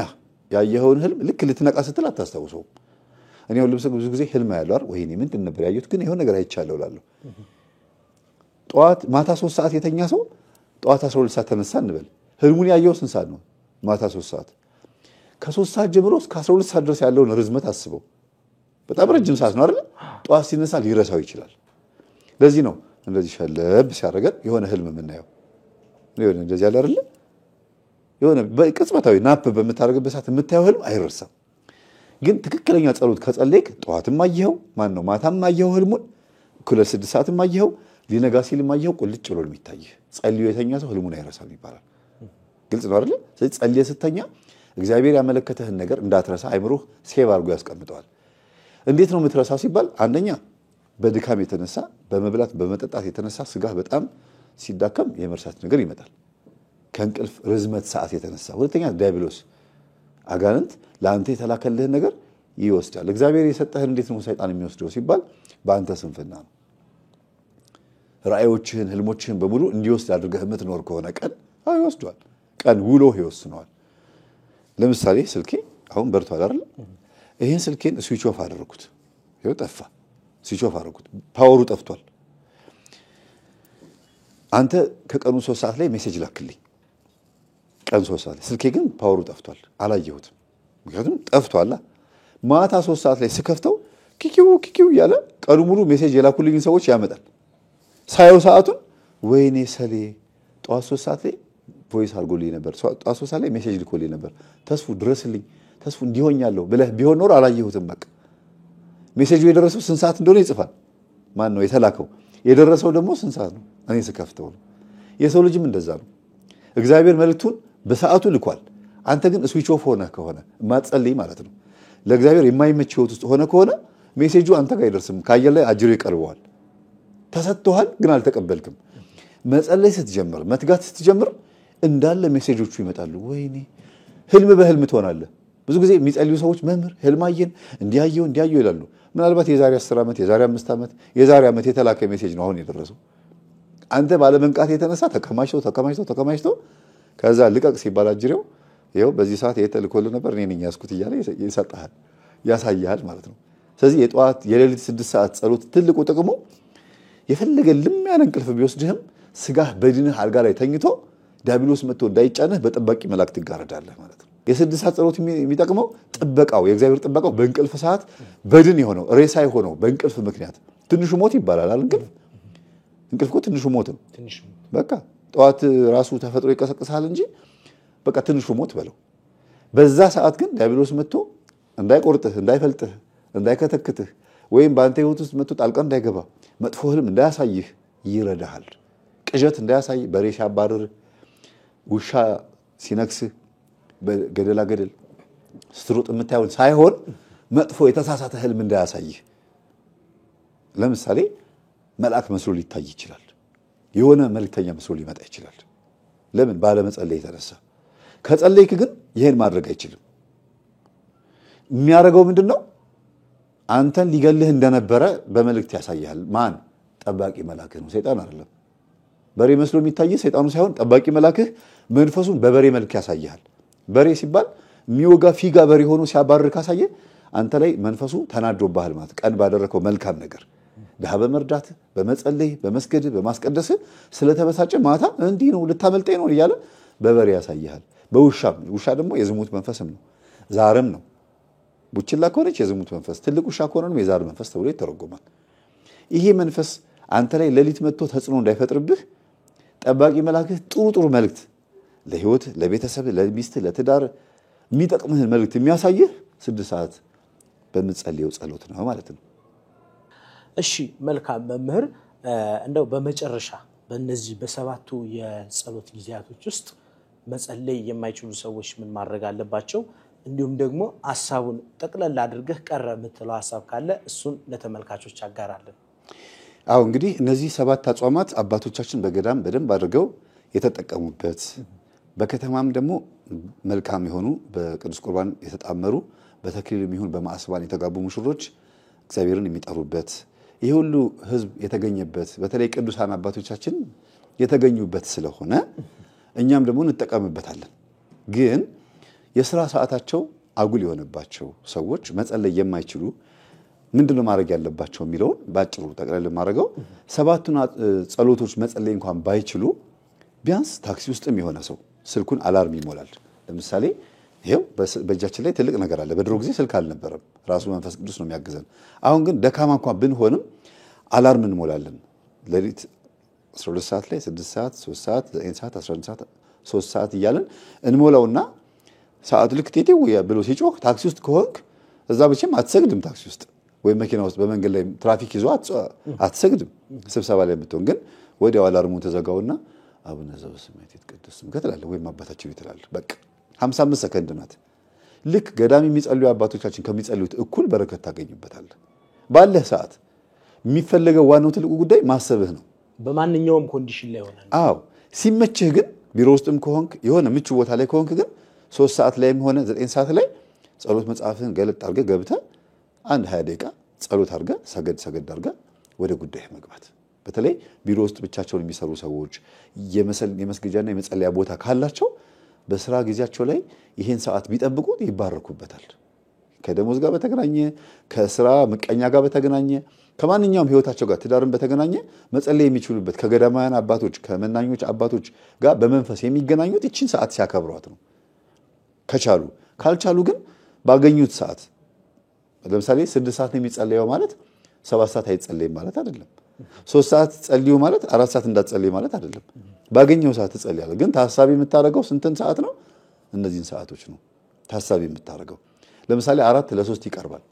ያየኸውን ህልም ልክ ልትነቃ ስትል አታስታውሰው እኔ ሁሉም ሰው ብዙ ጊዜ ህልም ያለው አይደል ወይኔ ምንድን ነበር ያየሁት ግን ይሄው ነገር አይቻለው እላለሁ ጧት ማታ 3 ሰዓት የተኛ ሰው ጧት 12 ሰዓት ተነሳ እንበል ህልሙን ያየው ስንት ሰዓት ነው ማታ 3 ሰዓት ከ3 ሰዓት ጀምሮ እስከ 12 ሰዓት ድረስ ያለውን ርዝመት አስበው በጣም ረጅም ሰዓት ነው አይደል ጧት ሲነሳ ሊረሳው ይችላል ለዚህ ነው እንደዚህ ሸለብ ሲያደርገን የሆነ ህልም የምናየው ነው እንደዚህ ያለ አይደል የሆነ በቅጽበታዊ ናፕ በመታረግበት ሰዓት የምታየው ህልም አይረሳም ግን ትክክለኛ ጸሎት ከጸለይክ ጧትም አየኸው ማን ነው ማታም አየኸው ህልሙን እኩለ 6 ሰዓትም አየኸው ሊነጋ ሲልም አየኸው ቁልጭ ብሎ የሚታይ ጸልዮ የተኛ ሰው ህልሙን አይረሳም ይባላል ግልጽ ነው አይደል ስለዚህ ጸልየ ስተኛ እግዚአብሔር ያመለከተህን ነገር እንዳትረሳ አይምሮህ ሴቭ አድርጎ ያስቀምጠዋል እንዴት ነው የምትረሳው ሲባል አንደኛ በድካም የተነሳ በመብላት በመጠጣት የተነሳ ስጋ በጣም ሲዳከም የመርሳት ነገር ይመጣል ከእንቅልፍ ርዝመት ሰዓት የተነሳ ሁለተኛ ዲያብሎስ አጋንንት ለአንተ የተላከልህን ነገር ይወስዳል እግዚአብሔር የሰጠህን እንዴት ነው ሰይጣን የሚወስደው ሲባል በአንተ ስንፍና ነው ራእዮችህን ህልሞችህን በሙሉ እንዲወስድ አድርገህ የምትኖር ከሆነ ቀን ይወስዷል ቀን ውሎ ይወስነዋል ለምሳሌ ስልኬ አሁን በርቷል አይደል ይሄን ስልኬን ስዊች ኦፍ አደረኩት ይኸው ጠፋ ስዊች ኦፍ አደረኩት ፓወሩ ጠፍቷል አንተ ከቀኑ 3 ሰዓት ላይ ሜሴጅ ላክልኝ ቀን 3 ሰዓት ስልኬ ግን ፓወሩ ጠፍቷል አላየሁትም ምክንያቱም ጠፍቷል ማታ 3 ሰዓት ላይ ስከፍተው ኪኪው ያለ ቀኑ ሙሉ ሜሴጅ የላኩልኝ ሰዎች ያመጣል ሳይው ሰዓቱን ወይኔ ሰሌ ጧት 3 ሰዓት ላይ ቮይስ አርጎልኝ ነበር ጧት 3 ሰዓት ላይ ሜሴጅ ልኮልኝ ነበር ተስፉ ድረስልኝ ተስፉ እንዲሆኛለሁ ብለህ ቢሆን ኖር አላየሁትም በቃ ሜሴጁ የደረሰው ስንት ሰዓት እንደሆነ ይጽፋል ማን ነው የተላከው የደረሰው ደግሞ ስንት ሰዓት ነው እኔ ስከፍተው ነው የሰው ልጅም እንደዛ ነው እግዚአብሔር መልእክቱን በሰዓቱ ልኳል አንተ ግን ስዊች ኦፍ ሆነ ከሆነ ማጸልይ ማለት ነው ለእግዚአብሔር የማይመች ህይወት ውስጥ ሆነ ከሆነ ሜሴጁ አንተ ጋር አይደርስም ካየለ አጅሩ ይቀርበዋል ተሰጥቷል ግን አልተቀበልክም መጸለይ ስትጀምር መትጋት ስትጀምር እንዳለ ሜሴጆቹ ይመጣሉ ወይኔ ህልም በህልም ትሆናለህ ብዙ ጊዜ የሚጸልዩ ሰዎች መምህር ህልማየን እንዲያየው ይላሉ ምናልባት የዛሬ 10 ዓመት የዛሬ 5 ዓመት የዛሬ ዓመት የተላከ ሜሴጅ ነው አሁን የደረሰው አንተ ባለመንቃት የተነሳ ተከማችቶ ከዛ ልቀቅ ሲባል አጅሬው ይሄው በዚህ ሰዓት የተልኮልህ ነበር እኔ ነኝ ያስኩት ይያለ ይሰጣል ያሳያል ማለት ነው ስለዚህ የጧት የሌሊት 6 ሰዓት ጸሎት ትልቁ ጥቅሙ የፈለገ ልምያን እንቅልፍ ቢወስድህም ስጋህ በድንህ አልጋ ላይ ተኝቶ ዲያብሎስ መጥቶ እንዳይጫነህ በጥባቂ መላእክት ትጋረዳለህ ማለት ነው የ6 ሰዓት ጸሎት የሚጠቅመው ጥበቃው የእግዚአብሔር ጥበቃው በእንቅልፍ ሰዓት በድን የሆነው ሬሳ የሆነው በእንቅልፍ ምክንያት ትንሹ ሞት ይባላል አይደል እንቅልፍ እኮ ትንሹ ሞት ነው በቃ ጧት ራሱ ተፈጥሮ ይቀሰቅሳል እንጂ በቃ ትንሹ ሞት በለው በዛ ሰዓት ግን ዲያብሎስ መጥቶ እንዳይቆርጥህ እንዳይፈልጥህ እንዳይከተክትህ ወይም በአንተ ህይወት ውስጥ መጥቶ ጣልቃ እንዳይገባ መጥፎ ህልም እንዳያሳይህ ይረዳሃል ቅዠት እንዳያሳይ በሬ ሲያባርር ውሻ ሲነክስ በገደላ ገደል ስትሮጥ የምታየውን ሳይሆን መጥፎ የተሳሳተ ህልም እንዳያሳይህ ለምሳሌ መልአክ መስሎ ሊታይ ይችላል የሆነ መልእክተኛ መስሎ ሊመጣ ይችላል ለምን ባለመጸለይ የተነሳ ከጸለይክ ግን ይሄን ማድረግ አይችልም የሚያደርገው ምንድነው አንተን ሊገልህ እንደነበረ በመልእክት ያሳያል ማን ጠባቂ መልአክ ነው ሰይጣን አይደለም በሬ መስሎ የሚታይ ሰይጣኑ ሳይሆን ጠባቂ መልአክህ መንፈሱን በበሬ መልክ ያሳያል በሬ ሲባል የሚወጋ ፊጋ በሬ ሆኖ ሲያባርር ካሳየ አንተ ላይ መንፈሱ ተናዶብሃል ማለት ቀን ባደረከው መልካም ነገር ደሃ በመርዳት በመጸለይ በመስገድ በማስቀደስ ስለተበሳጨ ማታ እንዲህ ነው ልታመልጠኝ ነው ይያለ በበሬ ያሳያል ውሻ ደግሞ የዝሙት መንፈስም ነው ዛርም ነው ቡችላ ከሆነች የዝሙት መንፈስ ትልቅ ውሻ ከሆነ ነው የዛር መንፈስ ተብሎ ይተረጎማል ይሄ መንፈስ አንተ ላይ ለሊት መጥቶ ተጽዕኖ እንዳይፈጥርብህ ጠባቂ መልአክህ ጥሩ መልእክት ለህይወት ለቤተሰብ ለሚስት ለትዳር የሚጠቅምህን መልእክት የሚያሳይህ 6 ሰዓት በምትጸልየው ጸሎት ነው ማለት ነው። እሺ መልካም መምህር፣ እንደው በመጨረሻ በእነዚህ በሰባቱ የጸሎት ጊዜያቶች ውስጥ መጸለይ የማይችሉ ሰዎች ምን ማድረግ አለባቸው? እንዲሁም ደግሞ ሐሳቡን ጠቅለል አድርገህ ቀረ የምትለው ሐሳብ ካለ እሱን ለተመልካቾች አጋራለን። አዎ እንግዲህ እነዚህ 7 አጽዋማት አባቶቻችን በገዳም በደንብ አድርገው የተጠቀሙበት በከተማም ደግሞ መልካም የሆኑ በቅዱስ ቁርባን የተጣመሩ በተክሊልም ይሁን በማዕስባን የተጋቡ ሙሽሮች እግዚአብሔርን የሚጠሩበት ይህ ሁሉ ሕዝብ የተገኘበት በተለይ ቅዱሳን አባቶቻችን የተገኙበት ስለሆነ እኛም ደግሞ እንጠቀምበታለን። ግን የሥራ ሰዓታቸው አጉል የሆነባቸው ሰዎች መጸለይ የማይችሉ ምንድነው ማድረግ ያለባቸው የሚለውን ባጭሩ ጠቅለል ማድረገው 7ቱን ጸሎቶች መጸለይ እንኳን ባይችሉ ቢያንስ ታክሲ ውስጥም የሆነ ሰው ስልኩን አላርም ይሞላል። ለምሳሌ ይሄው በእጃችን ላይ ትልቅ ነገር አለ። በድሮ ጊዜ ስልክ አልነበረም፣ ራሱ መንፈስ ቅዱስ ነው የሚያግዘን። አሁን ግን ደካማ እንኳን ብንሆንም አላርም እንሞላለን። ለሊት 12 ሰዓት ላይ 6 ሰዓት 3 ሰዓት 9 ሰዓት 11 ሰዓት 3 ሰዓት እያለን እንሞላውና ሰዓቱ ልክ ቴቴው ብሎ ሲጮህ ታክሲ ውስጥ ከሆንክ እዛ ብቻም አትሰግድም። ታክሲ ውስጥ ወይ መኪና ውስጥ በመንገድ ላይ ትራፊክ ይዞ አትሰግድም። ስብሰባ ላይ ብትሆን ግን ወዲያው አላርሙን ተዘጋውና አቡነ ዘበሰማያት ይትቀደስ ስምከ ትላለህ ወይም አባታችን ይትላለህ። በቃ 55 ሰከንድ ናት። ልክ ገዳም የሚጸልዩ አባቶቻችን ከሚጸልዩት እኩል በረከት ታገኝበታለህ። ባለህ ሰዓት የሚፈለገው ዋናው ትልቁ ጉዳይ ማሰብህ ነው። በማንኛውም ኮንዲሽን ላይ ሆነ። አዎ ሲመችህ ግን ቢሮ ውስጥም ከሆንክ የሆነ ምቹ ቦታ ላይ ከሆንክ ግን 3 ሰዓት ላይም ሆነ 9 ሰዓት ላይ ጸሎት መጽሐፍህን ገለጥ አድርገህ ገብተህ 20 ደቂቃ ጸሎት አድርገህ ሰገድ አድርገህ ወደ ጉዳይ መግባት። በተለይ ቢሮ ውስጥ ብቻቸውን የሚሰሩ ሰዎች የመስገጃና የመጸለያ ቦታ ካላቸው በስራ ጊዜያቸው ላይ ይሄን ሰዓት ቢጠብቁት ይባረኩበታል። ከደሞዝ ጋር በተገናኘ ከስራ ምቀኛ ጋር በተገናኘ ከማንኛውም ህይወታቸው ጋር ትዳርን በተገናኘ መጸለይ የሚችሉበት ከገዳማውያን አባቶች ከመናኞች አባቶች ጋር በመንፈስ የሚገናኙት እቺን ሰዓት ሲያከብሯት ነው። ከቻሉ ካልቻሉ ግን ባገኙት ሰዓት ለምሳሌ 6 ሰዓት ነው የሚጸለየው ማለት 7 ሰዓት አይጸለይም ማለት አይደለም። 3 ሰዓት ጸልዩ ማለት 4 ሰዓት እንዳትጸልይ ማለት አይደለም። ባገኘው ሰዓት ትጸልያለህ። ግን ታሳቢ የምታደርገው ስንትን ሰዓት ነው? እነዚህን ሰዓቶች ነው ታሳቢ የምታደርገው። ለምሳሌ 4 ለ3 ይቀርባል፣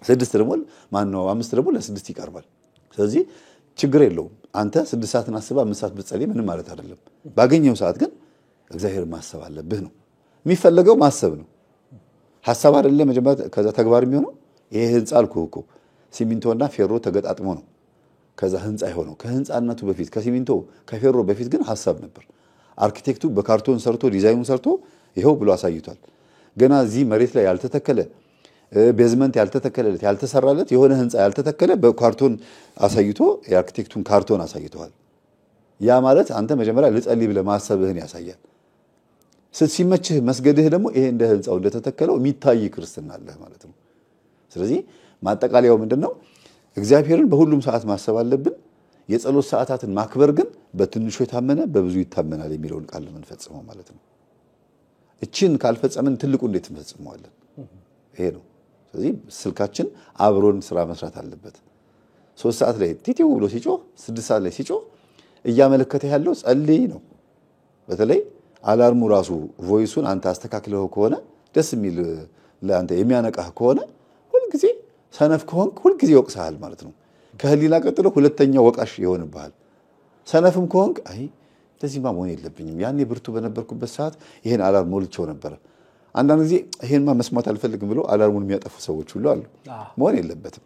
6 ደግሞ 5 ደግሞ ለ6 ይቀርባል። ስለዚህ ችግር የለውም። አንተ 6 ሰዓትን አስበህ 5 ሰዓት ብትጸልይ ምንም ማለት አይደለም። ባገኘው ሰዓት ግን እግዚአብሔር ማሰብ አለብህ ነው የሚፈለገው። ማሰብ ነው ሐሳብ አይደለም መጀመሪያ ከዛ ተግባር የሚሆነው። ይሄ ህንጻ አልኩህ እኮ ሲሚንቶና ፌሮ ተገጣጥሞ ነው ከዛ ህንጻ የሆነው። ከህንጻነቱ በፊት ከሲሚንቶ ከፌሮ በፊት ግን ሐሳብ ነበር። አርኪቴክቱ በካርቶን ሰርቶ ዲዛይኑን ሰርቶ ይሄው ብሎ አሳይቷል። ገና እዚህ መሬት ላይ ያልተተከለ ቤዝመንት ያልተተከለለት ያልተሰራለት የሆነ ህንጻ ያልተተከለ በካርቶን አሳይቶ የአርኪቴክቱን ካርቶን አሳይቷል። ያ ማለት አንተ መጀመሪያ ልጸልይ ብለህ ማሰብህን ያሳያል። ሲመችህ መስገድህ ደግሞ ይሄ እንደ ህንጻው እንደተተከለው የሚታይ ክርስትና አለህ ማለት ነው። ስለዚህ ማጠቃለያው ምንድነው? እግዚአብሔርን በሁሉም ሰዓት ማሰብ አለብን። የጸሎት ሰዓታትን ማክበር ግን በትንሹ የታመነ በብዙ ይታመናል የሚለውን ቃል ለምንፈጽመው ማለት ነው። እቺን ካልፈጸምን ትልቁ እንዴት እንፈጽመዋለን? ይሄ ነው። ስለዚህ ስልካችን አብሮን ስራ መስራት አለበት። 3 ሰዓት ላይ ቲቲው ብሎ ሲጮህ 6 ሰዓት ላይ ሲጮህ እያመለከተ ያለው ጸልይ ነው። በተለይ አላርሙ ራሱ ቮይሱን አንተ አስተካክለው ከሆነ ደስ የሚል ለአንተ የሚያነቃህ ከሆነ ሁልጊዜ ሰነፍ ከሆንክ ሁልጊዜ ይወቅሳል ማለት ነው። ከህሊና ቀጥሎ ሁለተኛው ወቃሽ ይሆንብሃል። ሰነፍም ከሆንክ አይ ለዚህማ መሆን የለብኝም ያኔ ብርቱ በነበርኩበት ሰዓት ይሄን አላርም ሞልቼው ነበር፣ አንዳንድ ጊዜ ይሄንማ መስማት አልፈልግም ብሎ አላርሙን የሚያጠፉ ሰዎች ሁሉ አሉ። መሆን የለበትም።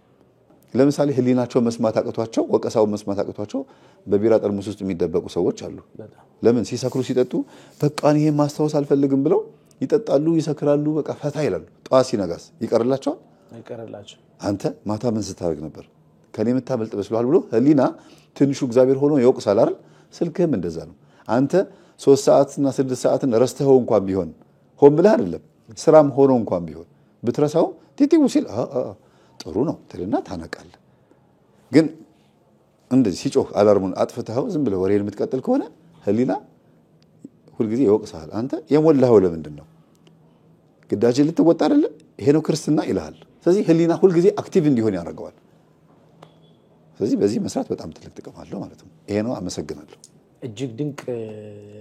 ለምሳሌ ህሊናቸው መስማት አቅቷቸው ወቀሳውን መስማት አቅቷቸው በቢራ ጠርሙስ ውስጥ የሚደበቁ ሰዎች አሉ። ለምን? ሲሰክሩ ሲጠጡ በቃ ይሄን ማስታወስ አልፈልግም ብለው ይጠጣሉ፣ ይሰክራሉ፣ በቃ ፈታ ይላሉ። ጠዋት ሲነጋስ ይቀርላቸዋል። አይቀርላቸው። አንተ ማታ ምን ስታደርግ ነበር? ከኔ የምታመልጥ መስሎሃል ብሎ ህሊና ትንሹ እግዚአብሔር ሆኖ ይወቅሳል አይደል? ስልክህም እንደዛ ነው። አንተ 3 ሰዓትና 6 ሰዓትን ረስተኸው እንኳን ቢሆን ሆን ብለህ አይደለም ስራም ሆኖ እንኳን ቢሆን ብትረሳው ቲቲው ሲል ጥሩ ነው ትልና ታነቃለህ። ግን እንደዚህ ሲጮህ አላርሙን አጥፍተኸው ዝም ብለህ ወሬን የምትቀጥል ከሆነ ህሊና ሁልጊዜ ይወቅሳል። አንተ የሞላኸው ለምንድን ነው? ግዳጅን ልትወጣ አይደለም? ይሄ ነው ክርስትና ይልሃል። ስለዚህ ህሊና ሁልጊዜ አክቲቭ እንዲሆን ያደርገዋል። ስለዚህ በዚህ መስራት በጣም ትልቅ ጥቅም አለው ማለት ነው። ይሄ ነው። አመሰግናለሁ። እጅግ ድንቅ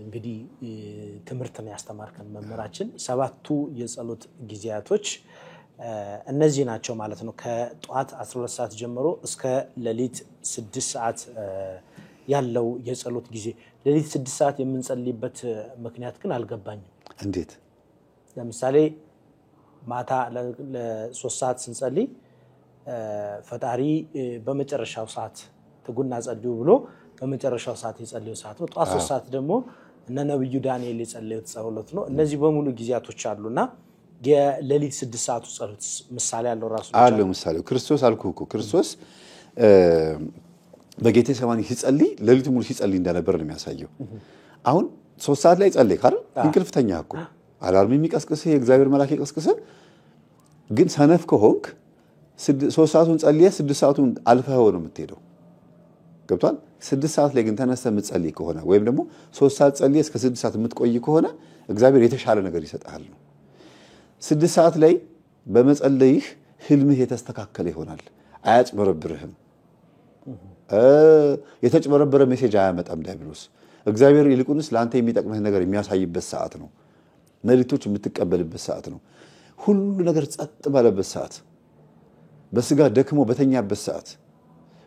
እንግዲህ ትምህርትን ያስተማርከን መምህራችን። 7ቱ የጸሎት ጊዜያቶች እነዚህ ናቸው ማለት ነው። ከጧት 12 ሰዓት ጀምሮ እስከ ሌሊት 6 ሰዓት ያለው የጸሎት ጊዜ። ሌሊት 6 ሰዓት የምንጸልይበት ምክንያት ግን አልገባኝም። እንዴት? ለምሳሌ ማታ ለ3 ሰዓት ስንጸልይ ፈጣሪ በመጨረሻው ሰዓት ትጉና ጸልዩ ብሎ በመጨረሻው ሰዓት የጸለየው ሰዓት ነው። ጧት 3 ሰዓት ደግሞ እነ ነብዩ ዳንኤል የጸለዩት ጸሎት ነው። እነዚህ በሙሉ ጊዜያቶች አሉና የሌሊት 6 ሰዓቱ ጸሎት ምሳሌ ያለው ራሱ አለው። ምሳሌው ክርስቶስ አልኩህ እኮ ክርስቶስ በጌቴሴማኒ ሲጸልይ ሌሊት ሙሉ ሲጸልይ እንደነበር ነው የሚያሳየው። አሁን 3 ሰዓት ላይ ጸለይ ካል እንቅልፍተኛ እኮ አላርም የሚቀስቅስህ የእግዚአብሔር መልአክ ይቀስቅስህ። ግን ሰነፍ ከሆንክ 3 ሰዓቱን ጸልየ 6 ሰዓቱን አልፈኸው ነው የምትሄደው። ገብቷል? 6 ሰዓት ላይ ግን ተነስተህ የምትጸልይ ከሆነ ወይም ደግሞ 3 ሰዓት ጸልየ እስከ 6 ሰዓት የምትቆይ ከሆነ እግዚአብሔር የተሻለ ነገር ይሰጣል ነው። 6 ሰዓት ላይ በመጸለይህ ህልምህ የተስተካከለ ይሆናል። አያጭበረብርህም። የተጭበረበረ ሜሴጅ አያመጣም ዲያብሎስ። እግዚአብሔር ይልቁንስ ለአንተ የሚጠቅምህ ነገር የሚያሳይበት ሰዓት ነው። መልእክቶች የምትቀበልበት ሰዓት ነው። ሁሉ ነገር ጸጥ ባለበት ሰዓት፣ በስጋ ደክሞ በተኛበት ሰዓት፣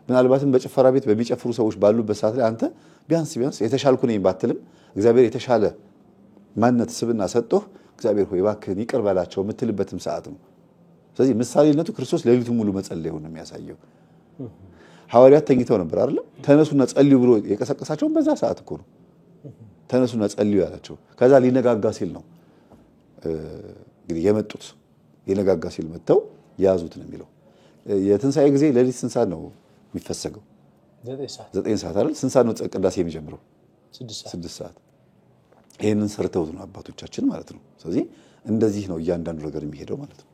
ምናልባትም በጭፈራ ቤት በሚጨፍሩ ሰዎች ባሉበት ሰዓት ላይ አንተ ቢያንስ የተሻልኩ ነኝ ባትልም እግዚአብሔር የተሻለ ማንነት ስብና ሰጥቶህ እግዚአብሔር ሆይ እባክህን ይቅር በላቸው የምትልበትም ሰዓት ነው። ስለዚህ ምሳሌነቱ ክርስቶስ ሌሊቱን ሙሉ መጸለዩን ነው የሚያሳየው። ሐዋርያት ተኝተው ነበር አይደል? ተነሱና ጸልዩ ብሎ የቀሰቀሳቸው በዛ ሰዓት እኮ ነው። ተነሱና ጸልዩ ያላቸው። ከዛ ሊነጋጋ ሲል ነው እንግዲህ የመጡት። ሊነጋጋ ሲል መተው ያዙት ነው የሚለው። የትንሳኤ ጊዜ ሌሊት 6 ሰዓት ነው የሚፈሰገው። 9 ሰዓት አይደል? 6 ሰዓት ነው ቅዳሴ የሚጀምረው። 6 ሰዓት ይሄንን ሰርተውት ነው አባቶቻችን ማለት ነው። ስለዚህ እንደዚህ ነው እያንዳንዱ ነገር የሚሄደው ማለት ነው።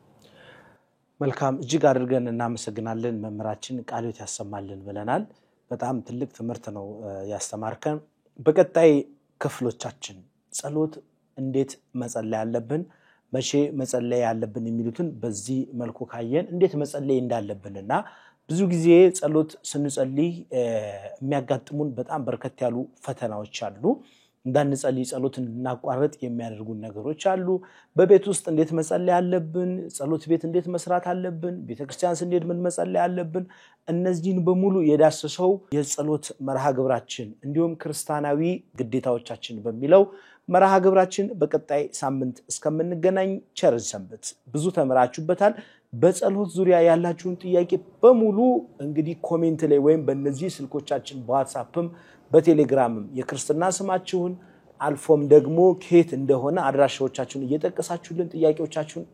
መልካም፣ እጅግ አድርገን እናመሰግናለን መምህራችን። ቃልዎት ያሰማልን ብለናል። በጣም ትልቅ ትምህርት ነው ያስተማርከን። በቀጣይ ክፍሎቻችን ጸሎት እንዴት መጸለይ ያለብን፣ መቼ መጸለይ ያለብን የሚሉትን በዚህ መልኩ ካየን እንዴት መጸለይ እንዳለብንና ብዙ ጊዜ ጸሎት ስንጸልይ የሚያጋጥሙን በጣም በርከት ያሉ ፈተናዎች አሉ። እንዳንጸልይ ጸሎት እንድናቋርጥ የሚያደርጉን ነገሮች አሉ። በቤት ውስጥ እንዴት መጸለይ ያለብን፣ ጸሎት ቤት እንዴት መስራት አለብን፣ ቤተክርስቲያን ስንሄድ ምን መጸለይ ያለብን፣ እነዚህን በሙሉ የዳሰሰው የጸሎት መርሃ ግብራችን እንዲሁም ክርስቲያናዊ ግዴታዎቻችን በሚለው መርሃ ግብራችን በቀጣይ ሳምንት እስከምንገናኝ ቸር ሰንብቱ። ብዙ ተመራችሁበታል። በጸሎት ዙሪያ ያላችሁን ጥያቄ በሙሉ እንግዲህ ኮሜንት ላይ ወይም በእነዚህ ስልኮቻችን በዋትስአፕም በቴሌግራምም የክርስትና ስማችሁን አልፎም ደግሞ ከየት እንደሆነ አድራሻዎቻችሁን እየጠቀሳችሁልን ጥያቄዎቻችሁን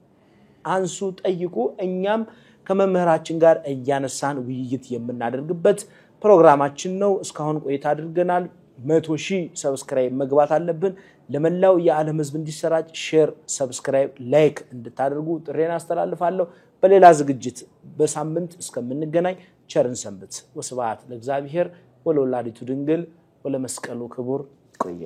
አንሱ፣ ጠይቁ። እኛም ከመምህራችን ጋር እያነሳን ውይይት የምናደርግበት ፕሮግራማችን ነው። እስካሁን ቆይታ አድርገናል። 100,000 ሰብስክራይብ መግባት አለብን። ለመላው የዓለም ሕዝብ እንዲሰራጭ ሼር፣ ሰብስክራይብ፣ ላይክ እንድታደርጉ ጥሬን አስተላልፋለሁ። በሌላ ዝግጅት በሳምንት እስከምንገናኝ ቸርን ሰንብት። ወስብሐት ለእግዚአብሔር ወለወላዲቱ ድንግል ወለመስቀሉ ክቡር። ቆየ